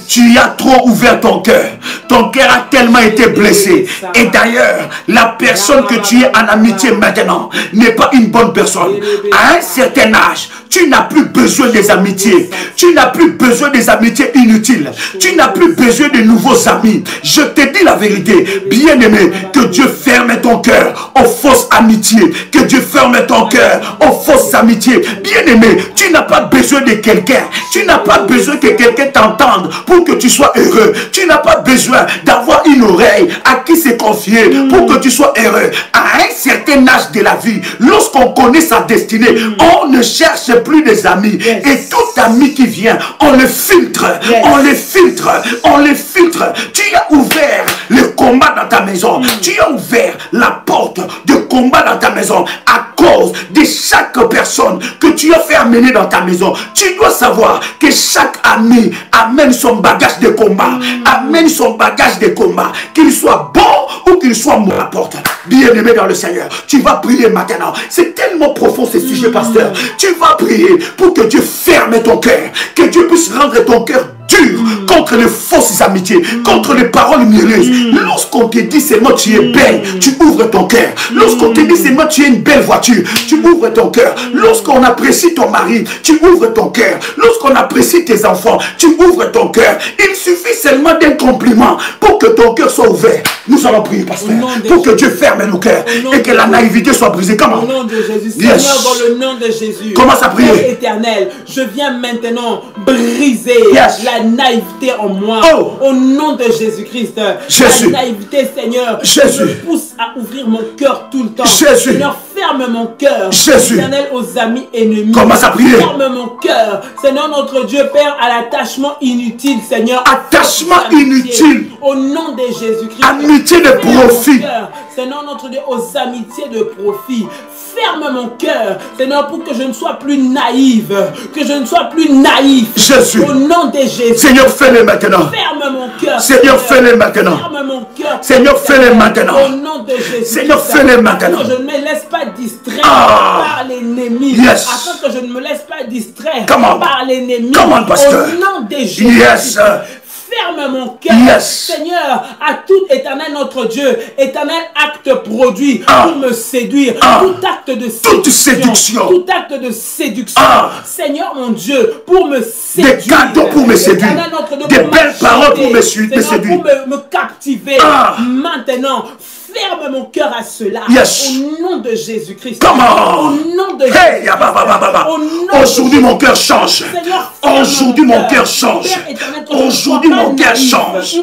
S1: Tu as trop ouvert ton cœur. Ton cœur a tellement été blessé. Et d'ailleurs, la personne que tu es en amitié maintenant n'est pas une bonne personne. À un certain âge, tu n'as plus besoin des amitiés. Tu n'as plus besoin des amitiés inutiles. Tu n'as plus besoin de nouveaux amis. Je te dis la vérité, bien-aimé, que Dieu ferme ton cœur aux fausses amitiés. Que Dieu ferme ton cœur aux fausses amitiés. Bien-aimé, tu n'as pas besoin de quelqu'un. Tu n'as pas besoin que quelqu'un t'entende pour que tu sois heureux. Tu n'as pas besoin d'avoir une oreille à qui se confier pour que tu sois heureux. À un certain âge de la vie, lorsqu'on connaît sa destinée, on ne cherche plus des amis. Et tout ami qui vient, on le filtre. On le filtre. On le filtre. Tu as ouvert le combat dans ta maison. Tu as ouvert la porte de combat dans ta maison à cause de chaque personne que tu as fait amener dans ta maison. Tu dois savoir que chaque ami amène son bagage de combat. Amène son bagage de combat. Qu'il soit bon ou qu'il soit mauvais, porte. Bien-aimé dans le Seigneur, tu vas prier maintenant. C'est tellement profond ce sujet, pasteur. Tu vas prier pour que Dieu ferme ton cœur. Que Dieu puisse rendre ton cœur dur contre les fausses amitiés, contre les paroles mieleuses. Lorsqu'on te dit seulement tu es belle, tu ouvres ton cœur. Lorsqu'on te dit seulement tu es une belle voiture, tu ouvres ton cœur. Lorsqu'on apprécie ton mari, tu ouvres ton cœur. Lorsqu'on apprécie tes enfants, tu ouvres ton cœur. Il suffit seulement d'un compliment pour que ton cœur soit ouvert. Nous allons prier, pasteur, pour que Dieu ferme nos cœurs et que la naïveté soit brisée. Comment?
S4: Au nom de Jésus,
S1: Yes.
S4: Seigneur, dans le nom de Jésus.
S1: Commence à prier.
S4: Père éternel, je viens maintenant briser
S1: Yes.
S4: la naïveté en moi.
S1: Oh.
S4: Au nom de Jésus-Christ.
S1: Jésus.
S4: La naïveté, Seigneur,
S1: Jésus.
S4: me pousse à ouvrir mon cœur tout le temps.
S1: Jésus.
S4: Seigneur, ferme mon cœur.
S1: Jésus.
S4: Éternel, aux amis ennemis.
S1: Commence à prier.
S4: Ferme mon cœur. Seigneur, notre Dieu, Père, à l'attachement inutile, Seigneur.
S1: Attachement
S4: aux amitiés.
S1: inutile.
S4: Au nom de Jésus-Christ.
S1: Amitié de
S4: Ferme mon
S1: profit.
S4: cœur, Seigneur, notre Dieu, aux amitiés de profit. Ferme mon cœur, Seigneur, pour que je ne sois plus naïve, que je ne sois plus naïf.
S1: Jésus.
S4: Au nom de Jésus.
S1: Seigneur, fais-le maintenant.
S4: Ferme mon cœur.
S1: Seigneur, fais-le maintenant.
S4: Ferme mon cœur.
S1: Seigneur, fais-le maintenant.
S4: Au nom de Jésus.
S1: Seigneur, fais-le maintenant.
S4: Afin que je ne me laisse pas distraire
S1: Ah.
S4: par l'ennemi.
S1: Yes.
S4: Afin que je ne me laisse pas distraire
S1: Come on.
S4: par l'ennemi.
S1: Come on, pasteur.
S4: Au nom de Jésus.
S1: Yes.
S4: Ferme mon cœur,
S1: Yes.
S4: Seigneur, à tout éternel notre Dieu, éternel acte produit
S1: Ah.
S4: pour me séduire,
S1: Ah.
S4: tout acte de
S1: Toute séduction.
S4: tout acte de séduction,
S1: Ah.
S4: Seigneur mon Dieu, pour me séduire,
S1: Des cadeaux pour me séduire.
S4: Éternel notre Dieu,
S1: Des
S4: pour
S1: belles
S4: m'acheter.
S1: paroles pour me
S4: Seigneur,
S1: séduire.
S4: pour me captiver,
S1: Ah.
S4: maintenant. Ferme mon cœur à cela.
S1: Yes.
S4: Au nom de Jésus-Christ.
S1: Comment?
S4: Au nom de
S1: Hey, ya, ba, ba, ba, ba, ba.
S4: Au nom
S1: Aujourd'hui,
S4: de
S1: mon cœur change.
S4: Seigneur, ferme
S1: Aujourd'hui, mon cœur change.
S4: Père éternel, que je ne
S1: Aujourd'hui,
S4: sois pas
S1: mon cœur
S4: naïve.
S1: change.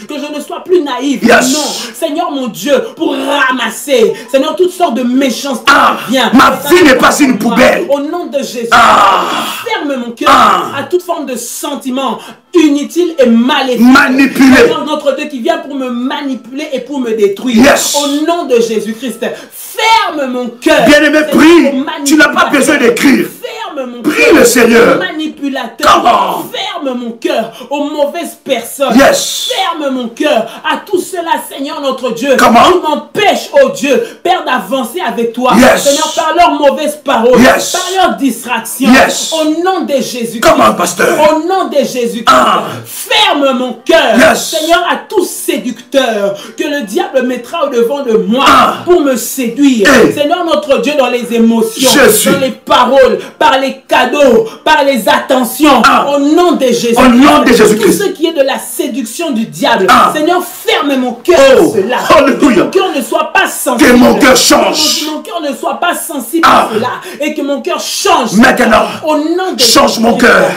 S4: Que je ne sois plus naïf.
S1: Yes.
S4: Non, Seigneur mon Dieu, pour ramasser, Seigneur, toutes sortes de méchanceté
S1: Ah,
S4: qui vient.
S1: ma vie n'est pas une poubelle.
S4: Au nom de Jésus,
S1: Ah.
S4: ferme mon cœur
S1: Ah.
S4: à toute forme de sentiment inutile et maléfique.
S1: Manipulé.
S4: Seigneur, notre Dieu qui vient pour me manipuler et pour me détruire.
S1: Yes.
S4: Au nom de Jésus-Christ, ferme mon cœur.
S1: Bien-aimé,
S4: Seigneur,
S1: prie.
S4: au
S1: Tu n'as pas besoin d'écrire.
S4: Ferme mon
S1: Prie
S4: cœur
S1: le Seigneur.
S4: au manipulateur.
S1: Comment?
S4: Ferme mon cœur aux mauvaises personnes.
S1: Yes.
S4: Ferme mon cœur à tout cela, Seigneur notre Dieu.
S1: Comment?
S4: Qui m'empêche, oh Dieu, Père, d'avancer avec toi.
S1: Yes.
S4: Seigneur, par leurs mauvaises paroles,
S1: Yes.
S4: par leurs distractions.
S1: Yes.
S4: Au nom de Jésus.
S1: Comment, pasteur?
S4: Au nom de Jésus.
S1: Ah.
S4: Ferme mon cœur,
S1: Yes.
S4: Seigneur, à tout séducteur que le diable mettra au devant de moi
S1: Ah.
S4: pour me séduire, détruire. Seigneur notre Dieu, dans les émotions, dans les paroles, par les cadeaux, par les attentions, au nom de Jésus.
S1: Au nom de Jésus-Christ.
S4: Tout ce qui est de la séduction du diable. Seigneur, ferme mon cœur à cela.
S1: Alléluia.
S4: Que mon cœur ne soit pas sensible.
S1: Que mon cœur change.
S4: Que mon cœur ne soit pas sensible à cela. Et que mon cœur change.
S1: Maintenant,
S4: au nom de
S1: change mon cœur.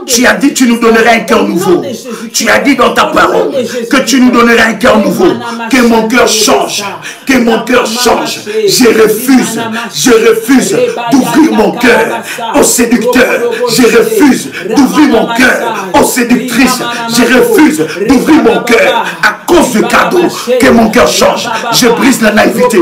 S1: Tu as dit tu nous donnerais un cœur nouveau. Tu as dit dans ta parole que tu nous donnerais un cœur nouveau. Que mon cœur change. Que mon cœur change. Je refuse d'ouvrir mon cœur aux séducteurs. Je refuse d'ouvrir mon cœur aux séductrices. Je refuse d'ouvrir mon cœur à cause du cadeau. Que mon cœur change. Je brise la naïveté.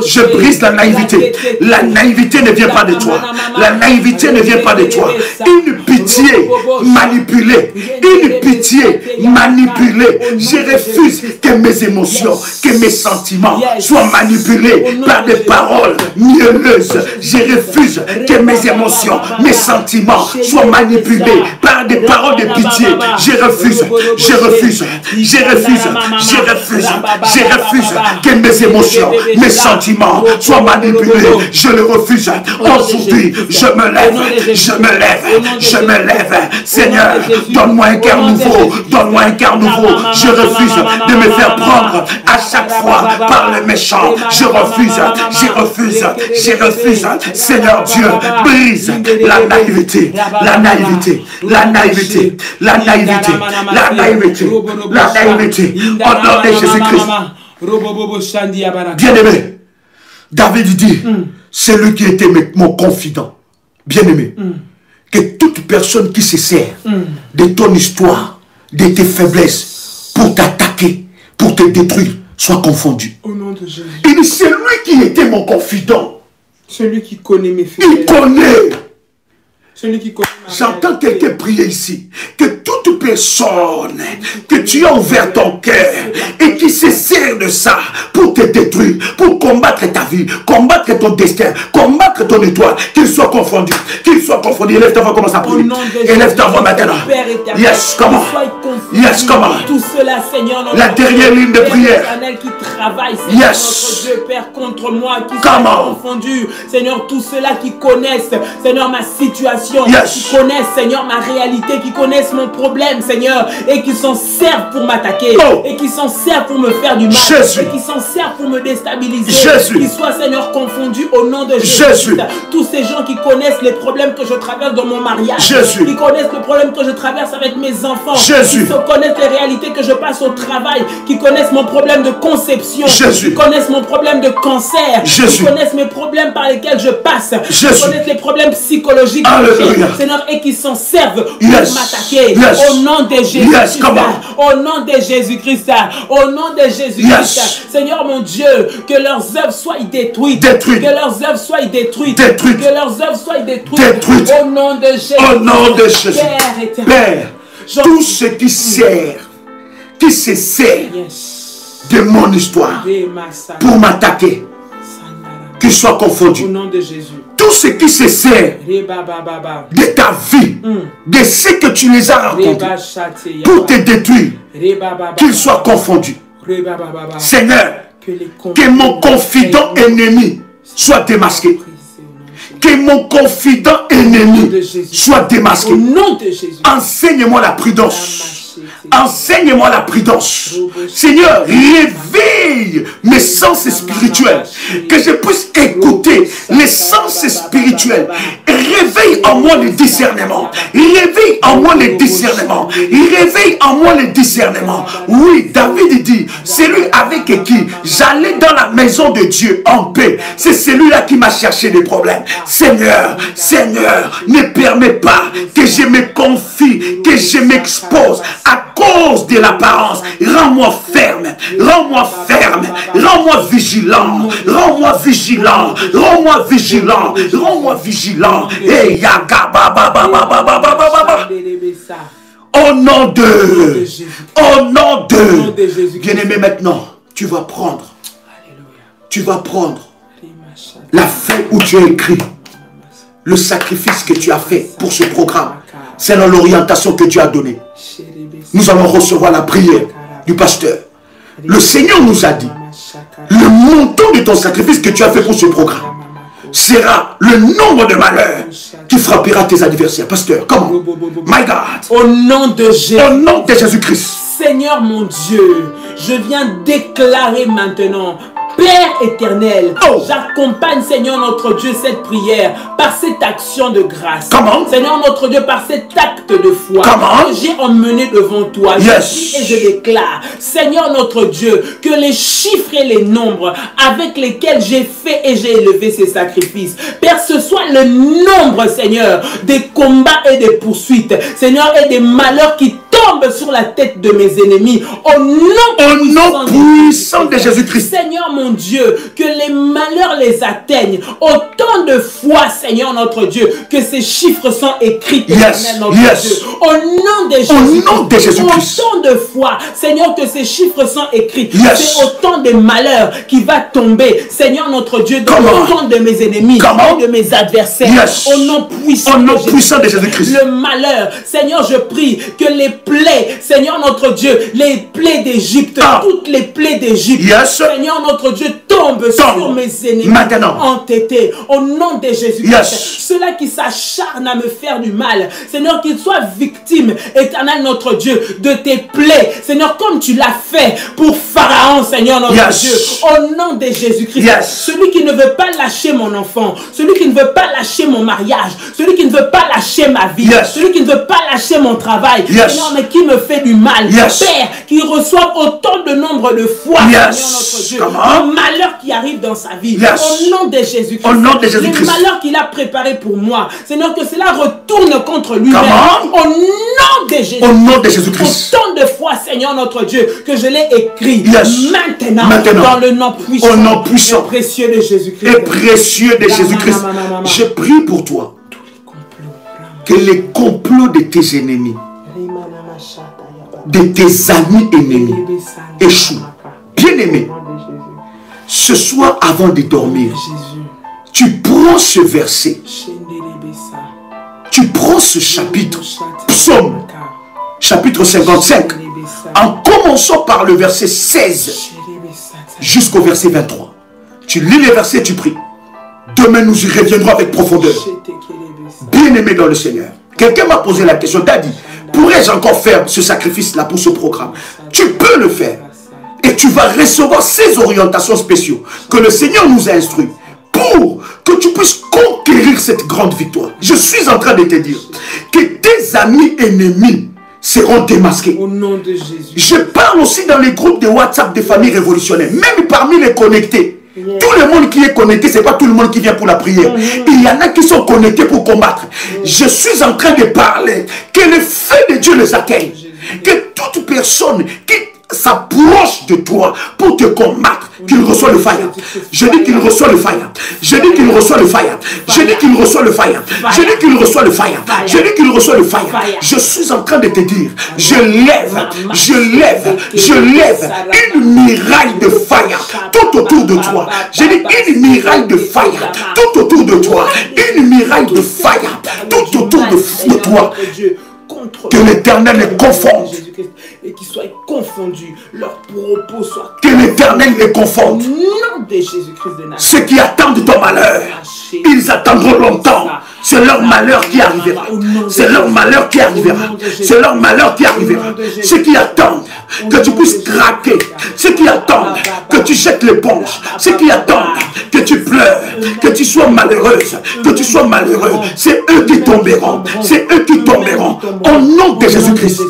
S1: Je brise la naïveté. La naïveté ne vient pas de toi. La naïveté ne vient pas de toi. Une pitié manipulée. Une pitié manipulée. Je refuse que mes émotions, que mes sentiments soient manipulés par des paroles mielleuses. Je refuse que mes émotions, mes sentiments soient manipulés par des paroles de pitié. Je refuse, je refuse, je refuse, je refuse, je refuse que mes émotions, mes sentiments soient manipulés. Je le refuse. Aujourd'hui, je me lève, je me lève, je me lève. Seigneur, donne-moi un cœur nouveau, donne-moi un cœur nouveau. Je refuse de me faire prendre à chaque fois par le méchant. Je refuse, je refuse, je refuse. Seigneur Dieu, brise la naïveté, la naïveté, la naïveté, la naïveté, la naïveté, la naïveté. Au nom de Jésus-Christ. Bien-aimé, David dit, c'est lui qui était mon confident. Bien-aimé, que toute personne qui se sert de ton histoire, de tes faiblesses, pour t'attaquer, pour te détruire, soit confondu.
S4: Au nom de Jésus.
S1: Il dit, c'est lui qui était mon confident.
S4: Celui qui connaît mes faiblesses.
S1: Il connaît.
S4: Celui qui connaît.
S1: J'entends quelqu'un prier ici. Que toute personne que tu as ouvert ton cœur et qui se sert de ça pour te détruire, pour combattre ta vie, combattre ton destin, combattre ton étoile, qu'il soit confondu. Qu'il soit confondu. Élève ta voix, commence à prier. Élève ta voix maintenant. Yes, comment? Yes, comment?
S4: Tout cela, Seigneur,
S1: la dernière ligne de prière.
S4: Qui travaille, Seigneur, notre Dieu, Père, contre moi, qui sont confondus. Seigneur, tous ceux-là qui connaissent, Seigneur, ma situation, qui connaissent, Seigneur, ma réalité, qui connaissent mon problème, Seigneur, et qui s'en servent pour m'attaquer, et qui s'en servent pour me faire du mal, et qui s'en servent pour me déstabiliser, qui soient, Seigneur, confondus au nom de Jésus. Tous ces gens qui connaissent les problèmes que je traverse dans mon mariage, qui connaissent le problème que je traverse avec mes enfants, qui connaissent les réalités que je passe au travail, qui connaissent mon problème de conception, qui connaissent mon problème de cancer, qui connaissent mes problèmes par lesquels je passe, qui connaissent les problèmes psychologiques, Seigneur, et qui s'en servent pour m'attaquer. Au nom de Jésus-Christ, au nom de Jésus-Christ, au nom de Jésus-Christ, Seigneur mon Dieu, que leurs œuvres soient détruites, que leurs œuvres soient détruites, que leurs œuvres soient détruites, au nom de Jésus.
S1: Au nom de Jésus. Père, tout ce qui sert, qui se sert de mon histoire pour m'attaquer, qu'il soit confondu.
S4: Au nom de Jésus.
S1: Tout ce qui se sert de ta vie, de ce que tu les as racontés pour te détruire, qu'il soit confondu. Seigneur, que mon confident ennemi soit démasqué. Que mon confident ennemi soit démasqué. Enseigne-moi la prudence. Enseigne-moi la prudence. Seigneur, réveille mes sens spirituels. Que je puisse écouter les sens spirituels. Réveille en moi le discernement. Réveille en moi le discernement. Réveille en moi le discernement. Oui, David dit, celui avec qui j'allais dans la maison de Dieu en paix, c'est celui-là qui m'a cherché des problèmes. Seigneur, Seigneur, ne permets pas que je me confie, que je m'expose à cause de l'apparence. Rends-moi ferme, rends-moi ferme, rends-moi vigilant, rends-moi vigilant, rends-moi vigilant, rends-moi vigilant. Et au nom de, au nom de, bien-aimé, maintenant, tu vas prendre la feuille où tu as écrit le sacrifice que tu as fait pour ce programme. C'est dans l'orientation que tu as donnée. Nous allons recevoir la prière du pasteur. Le Seigneur nous a dit, Le montant de ton sacrifice que tu as fait pour ce programme sera le nombre de malheurs qui frappera tes adversaires. Pasteur, comment? My God.
S4: Au nom de Jésus.
S1: Au nom de Jésus-Christ.
S4: Seigneur mon Dieu, je viens déclarer maintenant, Père éternel, j'accompagne, Seigneur notre Dieu, cette prière par cette action de grâce.
S1: Comment?
S4: Seigneur notre Dieu, par cet acte de foi que j'ai emmené devant toi.
S1: Yes.
S4: Je dis et je déclare, Seigneur notre Dieu, que les chiffres et les nombres avec lesquels j'ai fait et j'ai élevé ces sacrifices, Père, ce soit le nombre, Seigneur, des combats et des poursuites, Seigneur, et des malheurs qui tombent sur la tête de mes ennemis. Au nom
S1: puissant de Jésus-Christ.
S4: Seigneur mon Dieu, que les malheurs les atteignent autant de fois, Seigneur notre Dieu, que ces chiffres sont écrits,
S1: yes,
S4: notre Dieu. Au nom de Jésus-Christ. Autant de fois, Seigneur, que ces chiffres sont écrits. C'est autant de malheurs qui va tomber, Seigneur notre Dieu, dans le camp de mes ennemis et de mes adversaires. Au nom puissant de Jésus-Christ. Le malheur, Seigneur, je prie que les plaies, Seigneur notre Dieu, les plaies d'Égypte, toutes les plaies d'Égypte, Seigneur notre Dieu, tombent sur mes ennemis entêtés. Au nom de Jésus-Christ. Ceux-là qui s'acharnent à me faire du mal, Seigneur, qu'ils soient victimes, éternel notre Dieu, de tes plaies, Seigneur, comme tu l'as fait pour Pharaon, Seigneur notre Dieu. Au nom de Jésus-Christ. Celui qui ne veut pas lâcher mon enfant, celui qui ne veut pas lâcher mon mariage, celui qui ne veut pas lâcher ma vie, celui qui ne veut pas lâcher mon travail, Seigneur, mais qui me fait du mal, Père, qui reçoit autant de nombre de fois, Seigneur notre Dieu, le malheur qui arrive dans sa vie, au nom de Jésus-Christ, les malheurs qu'il a préparés pour moi, Seigneur, que cela retourne contre lui-même, au nom de Jésus-Christ,
S1: au nom de Jésus-Christ,
S4: autant de fois, Seigneur notre Dieu, que je l'ai écrit, maintenant, dans le nom puissant, et précieux de Jésus-Christ,
S1: et précieux de Jésus-Christ, je prie pour toi, que les complots de tes ennemis, de tes amis ennemis, échouent. Bien-aimé, ce soir avant de dormir, tu prends ce verset, tu prends ce chapitre, Psaume, chapitre 55, en commençant par le verset 16 jusqu'au verset 23. Tu lis les versets, tu pries. Demain, nous y reviendrons avec profondeur. Bien-aimé dans le Seigneur, quelqu'un m'a posé la question, Daddy, pourrais-je encore faire ce sacrifice-là pour ce programme? Tu peux le faire. Et tu vas recevoir ces orientations spéciales que le Seigneur nous a instruits pour que tu puisses conquérir cette grande victoire. Je suis en train de te dire que tes amis ennemis seront démasqués.
S4: Au nom de Jésus.
S1: Je parle aussi dans les groupes de WhatsApp des familles révolutionnaires, même parmi les connectés. Tout le monde qui est connecté, ce n'est pas tout le monde qui vient pour la prière. Il y en a qui sont connectés pour combattre. Je suis en train de parler que le feu de Dieu les atteigne. Que toute personne qui s'approche de toi pour te combattre, qu'il reçoit le fire. Je dis qu'il reçoit le fire. Je dis qu'il reçoit le fire. Je dis qu'il reçoit le fire. Je dis qu'il reçoit le fire. Je dis qu'il reçoit le fire. Je suis en train de te dire, je lève une muraille de fire tout autour de toi. Je dis une muraille de fire tout autour de toi. Une muraille de fire tout autour de toi. Que l'Éternel les confonde.
S4: Et qu'ils soient confondus, leurs propos soient...
S1: Que l'Éternel les confonde.
S4: Au nom de Jésus-Christ de Nazareth.
S1: Ceux qui attendent ton malheur, ils attendront longtemps. C'est leur malheur qui arrivera. C'est leur malheur qui arrivera. C'est leur malheur qui arrivera. Ceux qui attendent que tu puisses craquer. Ceux qui attendent que tu jettes l'éponge. Ceux qui attendent que tu pleures. Que tu sois malheureuse. Que tu sois malheureux. C'est eux qui tomberont. C'est eux qui tomberont. Au nom de Jésus-Christ.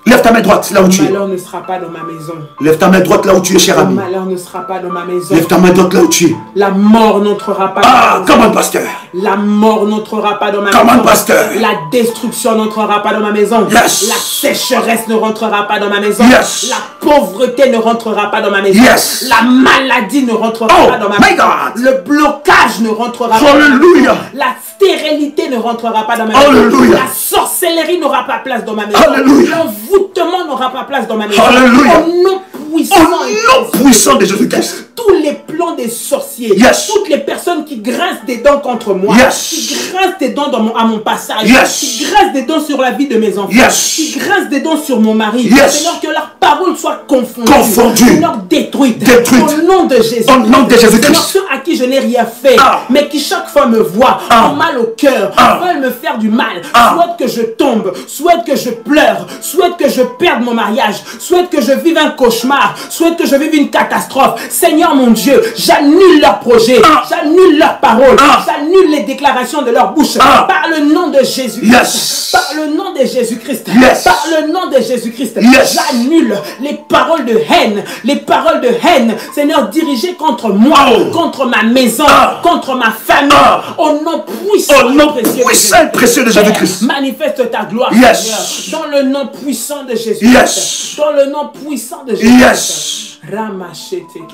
S1: Lève ta main droite là où tu es.
S4: Le malheur ne sera pas dans ma maison.
S1: Lève ta main droite là où tu es, cher ami.
S4: Le malheur ne sera pas dans ma maison.
S1: Lève ta main droite là où tu es.
S4: La mort n'entrera pas dans ma maison.
S1: Comment, pasteur?
S4: La mort n'entrera pas dans ma maison.
S1: Comment, pasteur?
S4: La destruction n'entrera pas dans ma maison.
S1: Yes.
S4: La sécheresse ne rentrera pas dans ma maison.
S1: Yes.
S4: La pauvreté ne rentrera pas dans ma maison.
S1: Yes.
S4: La maladie ne rentrera pas dans ma maison. Le blocage ne rentrera pas dans ma maison. La stérilité ne rentrera pas dans ma maison. La sorcellerie n'aura pas place dans ma maison. L'envoûtement n'aura pas place dans ma maison.
S1: Alléluia.
S4: Au nom
S1: puissant de Jésus-Christ.
S4: Tous les plans des sorciers, toutes les personnes qui grincent des dents contre moi, qui grince des dents à mon passage.
S1: Yes.
S4: Qui grince des dents sur la vie de mes enfants.
S1: Yes.
S4: Qui grince des dents sur mon mari.
S1: Yes.
S4: Seigneur, que leur parole soit confondue. Seigneur, détruite.
S1: Détruite.
S4: Au nom de Jésus.
S1: Au nom de Jésus-Christ.
S4: Seigneur, ceux à qui je n'ai rien fait, mais qui chaque fois me voient, ont mal au cœur, veulent me faire du mal, souhaitent que je tombe, souhaitent que je pleure, souhaitent que je perde mon mariage, souhaitent que je vive un cauchemar, souhaitent que je vive une catastrophe. Seigneur mon Dieu, j'annule leurs projets, j'annule leurs paroles, j'annule les déclarations de leur bouche, par le nom de Jésus-Christ,
S1: Yes.
S4: par le nom de Jésus-Christ,
S1: Yes.
S4: par le nom de Jésus-Christ,
S1: Yes.
S4: j'annule les paroles de haine, les paroles de haine, Seigneur, dirigées contre moi, contre ma maison, contre ma famille, au nom puissant,
S1: précieux de Jésus-Christ.
S4: Manifeste ta gloire,
S1: Yes.
S4: Seigneur, dans le nom puissant de Jésus-Christ,
S1: Yes.
S4: dans le nom puissant de Jésus-Christ.
S1: Yes.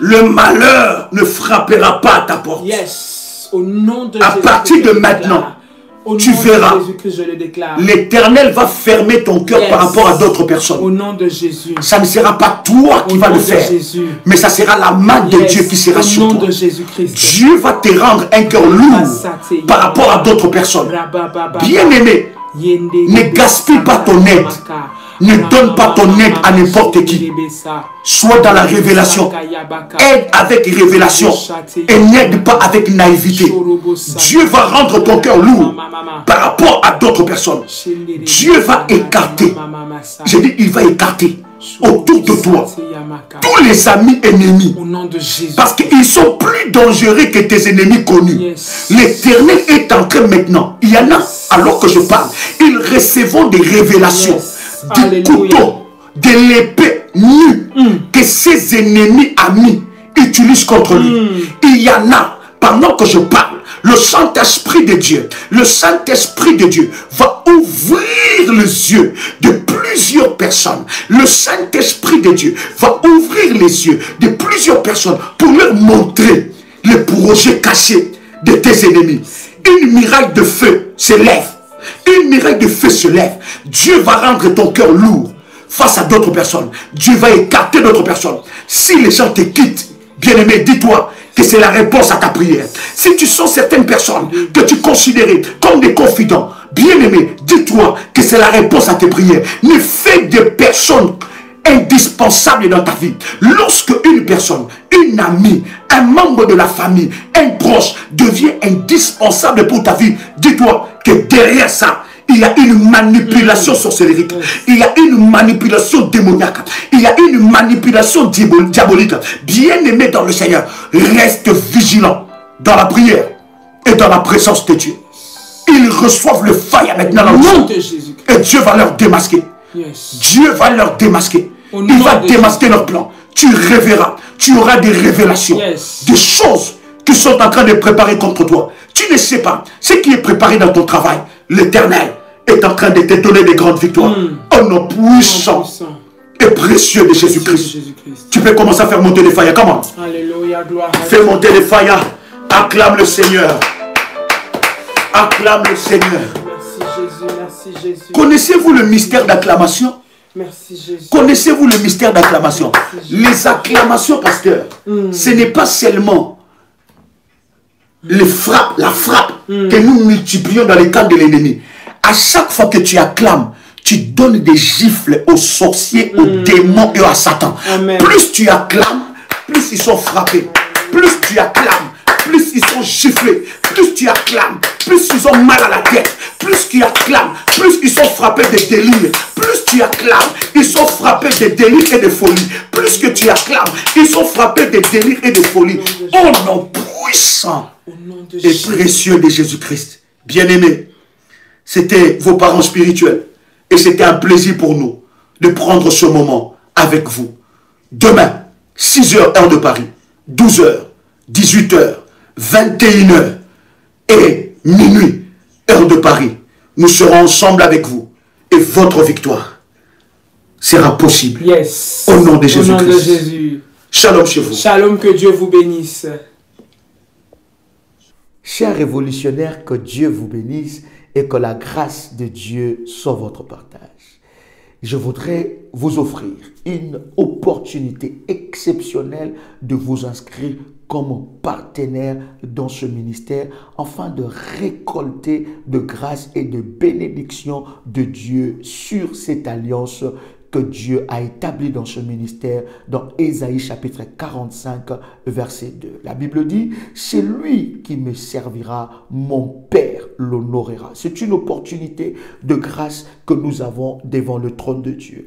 S1: Le malheur ne frappera pas à ta porte.
S4: Yes. Au nom de
S1: à partir de maintenant, tu verras, l'Éternel va fermer ton cœur par rapport à d'autres personnes.
S4: Au nom de Jésus.
S1: Ça ne sera pas toi qui vas le faire, mais ça sera la main de Dieu qui sera sur toi. Dieu va te rendre un cœur lourd par rapport à d'autres personnes. Bien-aimé, ne gaspille pas ton aide. Ne donne pas ton aide à n'importe qui. Sois dans la révélation. Aide avec révélation. Et n'aide pas avec naïveté. Dieu va rendre ton cœur lourd par rapport à d'autres personnes. Dieu va écarter. Je dis, il va écarter autour de toi tous les amis ennemis. Parce qu'ils sont plus dangereux que tes ennemis connus. L'Éternel est en train maintenant. Il y en a, alors que je parle, ils recevront des révélations. Du couteau, de l'épée nue que ses ennemis amis utilisent contre lui. Il y en a, pendant que je parle, le Saint-Esprit de Dieu, va ouvrir les yeux de plusieurs personnes. Le Saint-Esprit de Dieu va ouvrir les yeux de plusieurs personnes pour leur montrer les projets cachés de tes ennemis. Une miracle de feu se lève. Une miracle de feu se lève. Dieu va rendre ton cœur lourd face à d'autres personnes. Dieu va écarter d'autres personnes. Si les gens te quittent, bien-aimé, dis-toi que c'est la réponse à ta prière. Si tu sens certaines personnes que tu considérais comme des confidents, bien-aimé, dis-toi que c'est la réponse à tes prières. Ne fais des personnes indispensables dans ta vie. Lorsque une personne, une amie, un membre de la famille, un proche devient indispensable pour ta vie, dis-toi que derrière ça, il y a une manipulation sorcérique, il y a une manipulation démoniaque, il y a une manipulation diabolique. Bien-aimé dans le Seigneur, reste vigilant dans la prière et dans la présence de Dieu. Ils reçoivent le feu maintenant dans le nom de Jésus. Et Dieu va leur démasquer. Dieu va leur démasquer. Il va démasquer leur plan. Tu reverras, tu auras des révélations, des choses qui sont en train de préparer contre toi. Tu ne sais pas ce qui est préparé dans ton travail. L'Éternel est en train de te donner des grandes victoires. Au nom puissant et précieux de Jésus-Christ. Tu peux commencer à faire monter les failles. Comment?
S4: Alléluia, gloire.
S1: Fais monter les failles. Acclame le Seigneur. Acclame le Seigneur.
S4: Merci Jésus, merci Jésus.
S1: Connaissez-vous le mystère d'acclamation?
S4: Merci Jésus.
S1: Connaissez-vous le mystère d'acclamation? Les acclamations, pasteur, ce n'est pas seulement la frappe que nous multiplions dans les camps de l'ennemi. À chaque fois que tu acclames, tu donnes des gifles aux sorciers, aux démons et à Satan.
S4: Amen.
S1: Plus tu acclames, plus ils sont frappés. Plus tu acclames, plus ils sont giflés. Plus tu acclames, plus ils ont mal à la tête. Plus tu acclames, plus ils sont frappés de délire. Plus tu acclames, ils sont frappés de délire et de folie. Plus que tu acclames, ils sont frappés de délire et de folie. Au nom puissant et précieux de Jésus-Christ. Bien-aimés, c'était vos parents spirituels. Et c'était un plaisir pour nous de prendre ce moment avec vous. Demain, 6h heure de Paris, 12h, 18h, 21h et minuit heure de Paris. Nous serons ensemble avec vous et votre victoire sera possible.
S4: Yes.
S1: Au nom de Jésus-Christ.
S4: Au nom de Jésus.
S1: Shalom chez vous.
S4: Shalom, que Dieu vous bénisse.
S1: Chers révolutionnaires, que Dieu vous bénisse et que la grâce de Dieu soit votre partage. Je voudrais vous offrir une opportunité exceptionnelle de vous inscrire comme partenaire dans ce ministère, afin de récolter de grâce et de bénédiction de Dieu sur cette alliance que Dieu a établie dans ce ministère, dans Ésaïe chapitre 45, verset 2. La Bible dit, c'est lui qui me servira, mon Père l'honorera. C'est une opportunité de grâce que nous avons devant le trône de Dieu.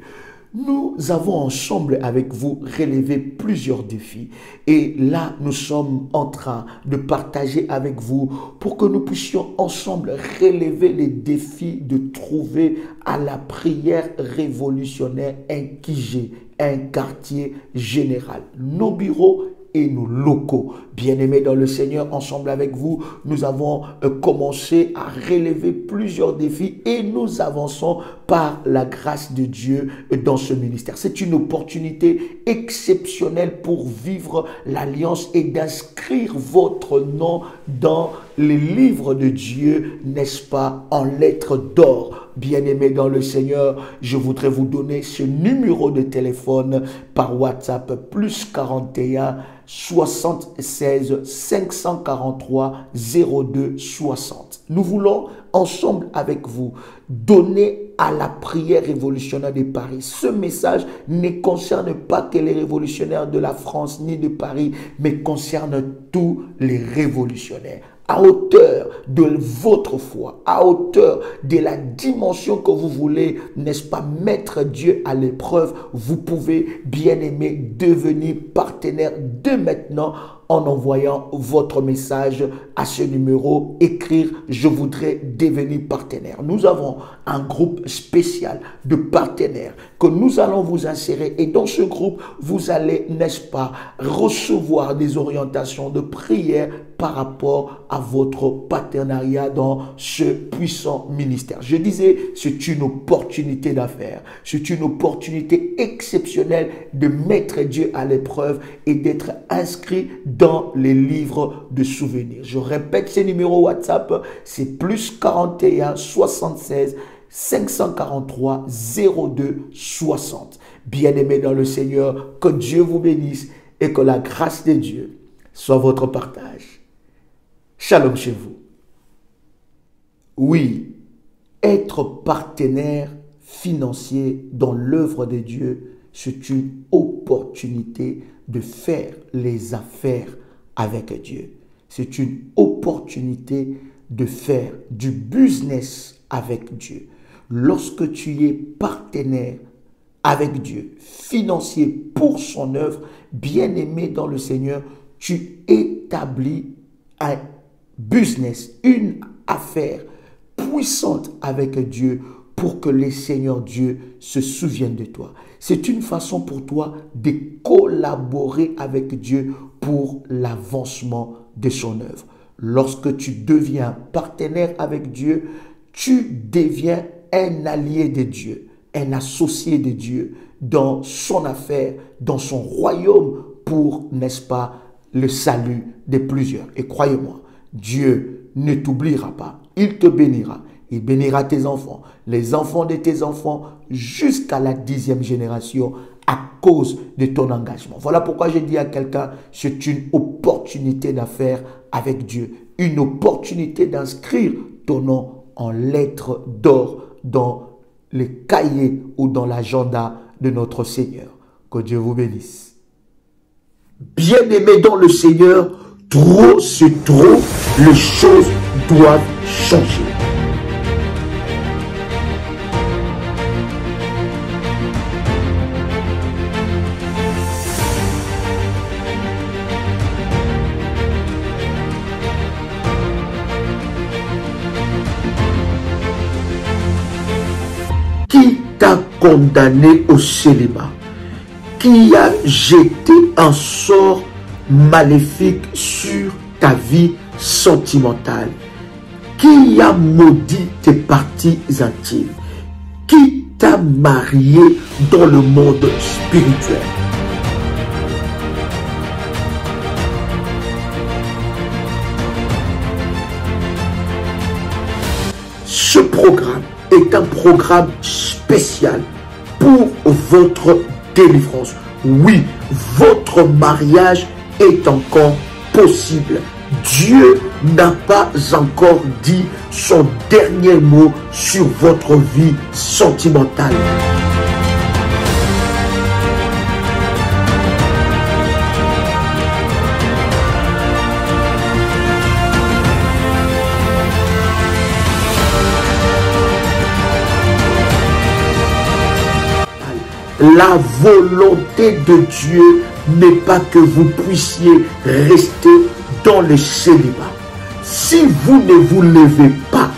S1: Nous avons ensemble avec vous relevé plusieurs défis et là nous sommes en train de partager avec vous pour que nous puissions ensemble relever les défis de trouver à la prière révolutionnaire un QG, un quartier général. Nos bureaux et nos locaux. Bien-aimés dans le Seigneur, ensemble avec vous, nous avons commencé à relever plusieurs défis et nous avançons par la grâce de Dieu dans ce ministère. C'est une opportunité exceptionnelle pour vivre l'alliance et d'inscrire votre nom dans les livres de Dieu, n'est-ce pas, en lettres d'or. Bien-aimés dans le Seigneur, je voudrais vous donner ce numéro de téléphone par WhatsApp, plus 41 76 543 02 60. Nous voulons ensemble avec vous donner à la prière révolutionnaire de Paris. Ce message ne concerne pas que les révolutionnaires de la France ni de Paris, mais concerne tous les révolutionnaires. À hauteur de votre foi, à hauteur de la dimension que vous voulez, n'est-ce pas, mettre Dieu à l'épreuve, vous pouvez, bien aimé, devenir partenaire dès maintenant en envoyant votre message à ce numéro, écrire « Je voudrais devenir partenaire ». Nous avons un groupe spécial de partenaires que nous allons vous insérer et dans ce groupe, vous allez, n'est-ce pas, recevoir des orientations de prière par rapport à votre partenariat dans ce puissant ministère. Je disais, c'est une opportunité d'affaires, c'est une opportunité exceptionnelle de mettre Dieu à l'épreuve et d'être inscrit dans les livres de souvenirs. Je répète, ces numéros WhatsApp, c'est plus 41 76 543 02 60. Bien-aimés dans le Seigneur, que Dieu vous bénisse et que la grâce de Dieu soit votre partage. Shalom chez vous. Oui, être partenaire financier dans l'œuvre de Dieu, c'est une opportunité de faire les affaires avec Dieu. C'est une opportunité de faire du business avec Dieu. Lorsque tu es partenaire avec Dieu, financier pour son œuvre, bien-aimé dans le Seigneur, tu établis un business, une affaire puissante avec Dieu pour que le Seigneur Dieu se souvienne de toi. C'est une façon pour toi de collaborer avec Dieu pour l'avancement de son œuvre. Lorsque tu deviens partenaire avec Dieu, tu deviens un allié de Dieu, un associé de Dieu dans son affaire, dans son royaume pour, n'est-ce pas, le salut de plusieurs. Et croyez-moi, Dieu ne t'oubliera pas, il te bénira. Il bénira tes enfants, les enfants de tes enfants, jusqu'à la 10e génération à cause de ton engagement. Voilà pourquoi je dis à quelqu'un, c'est une opportunité d'affaires avec Dieu. Une opportunité d'inscrire ton nom en lettres d'or dans les cahiers ou dans l'agenda de notre Seigneur. Que Dieu vous bénisse.
S5: Bien-aimés dans le Seigneur, trop c'est trop, les choses doivent changer. Qui t'a condamné au célibat? Qui a jeté un sort maléfique sur ta vie sentimentale? Qui a maudit tes parties intimes? Qui t'a marié dans le monde spirituel? Ce programme est un programme spécial pour votre délivrance. Oui, votre mariage est encore
S1: possible. Dieu n'a pas encore dit son dernier mot sur votre vie sentimentale. La volonté de Dieu n'est pas que vous puissiez rester dans le célibat. Si vous ne vous levez pas,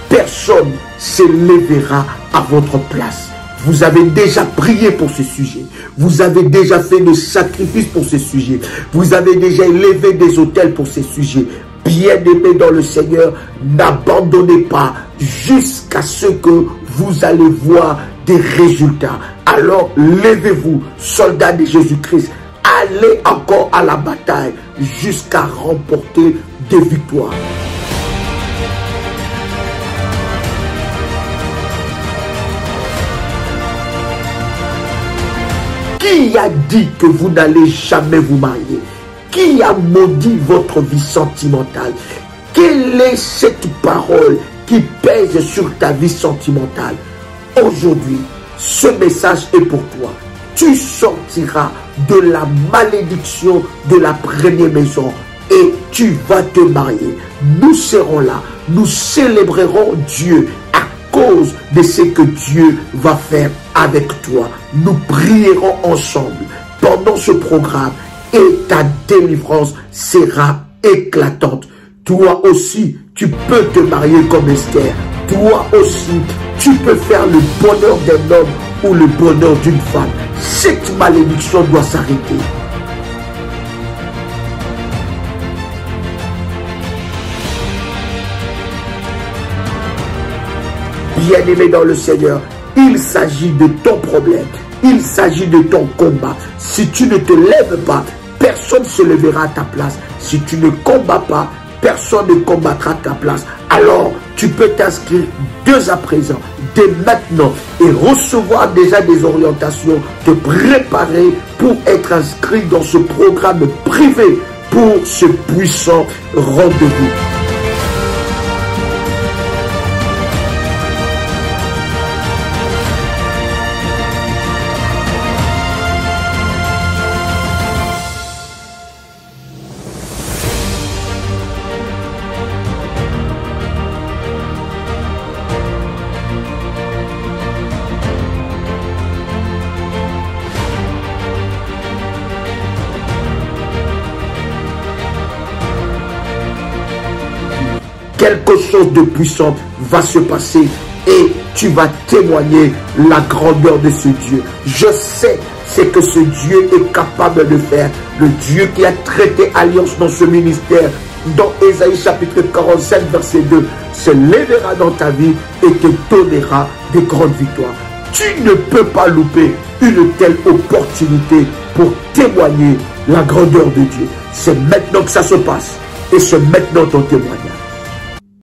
S1: personne ne se lèvera à votre place. Vous avez déjà prié pour ce sujet. Vous avez déjà fait des sacrifices pour ce sujet. Vous avez déjà élevé des autels pour ce sujet. Bien-aimés dans le Seigneur, n'abandonnez pas jusqu'à ce que vous allez voir des résultats. Alors levez-vous, soldats de Jésus-Christ. Allez encore à la bataille jusqu'à remporter des victoires. Qui a dit que vous n'allez jamais vous marier? Qui a maudit votre vie sentimentale? Quelle est cette parole qui pèse sur ta vie sentimentale? Aujourd'hui, ce message est pour toi. Tu sortiras de la malédiction de la première maison et tu vas te marier. Nous serons là, nous célébrerons Dieu à cause de ce que Dieu va faire avec toi. Nous prierons ensemble pendant ce programme et ta délivrance sera éclatante. Toi aussi, tu peux te marier comme Esther. Toi aussi, tu peux faire le bonheur d'un homme ou le bonheur d'une femme. Cette malédiction doit s'arrêter. Bien-aimé dans le Seigneur, il s'agit de ton problème. Il s'agit de ton combat. Si tu ne te lèves pas, personne ne se lèvera à ta place. Si tu ne combats pas, personne ne combattra à ta place. Alors, tu peux t'inscrire dès à présent, dès maintenant, et recevoir déjà des orientations, te préparer pour être inscrit dans ce programme privé pour ce puissant rendez-vous. Quelque chose de puissant va se passer et tu vas témoigner la grandeur de ce Dieu. Je sais ce que ce Dieu est capable de faire. Le Dieu qui a traité alliance dans ce ministère, dans Ésaïe chapitre 47 verset 2, se lèvera dans ta vie et te donnera de grandes victoires. Tu ne peux pas louper une telle opportunité pour témoigner la grandeur de Dieu. C'est maintenant que ça se passe et c'est maintenant ton témoignage.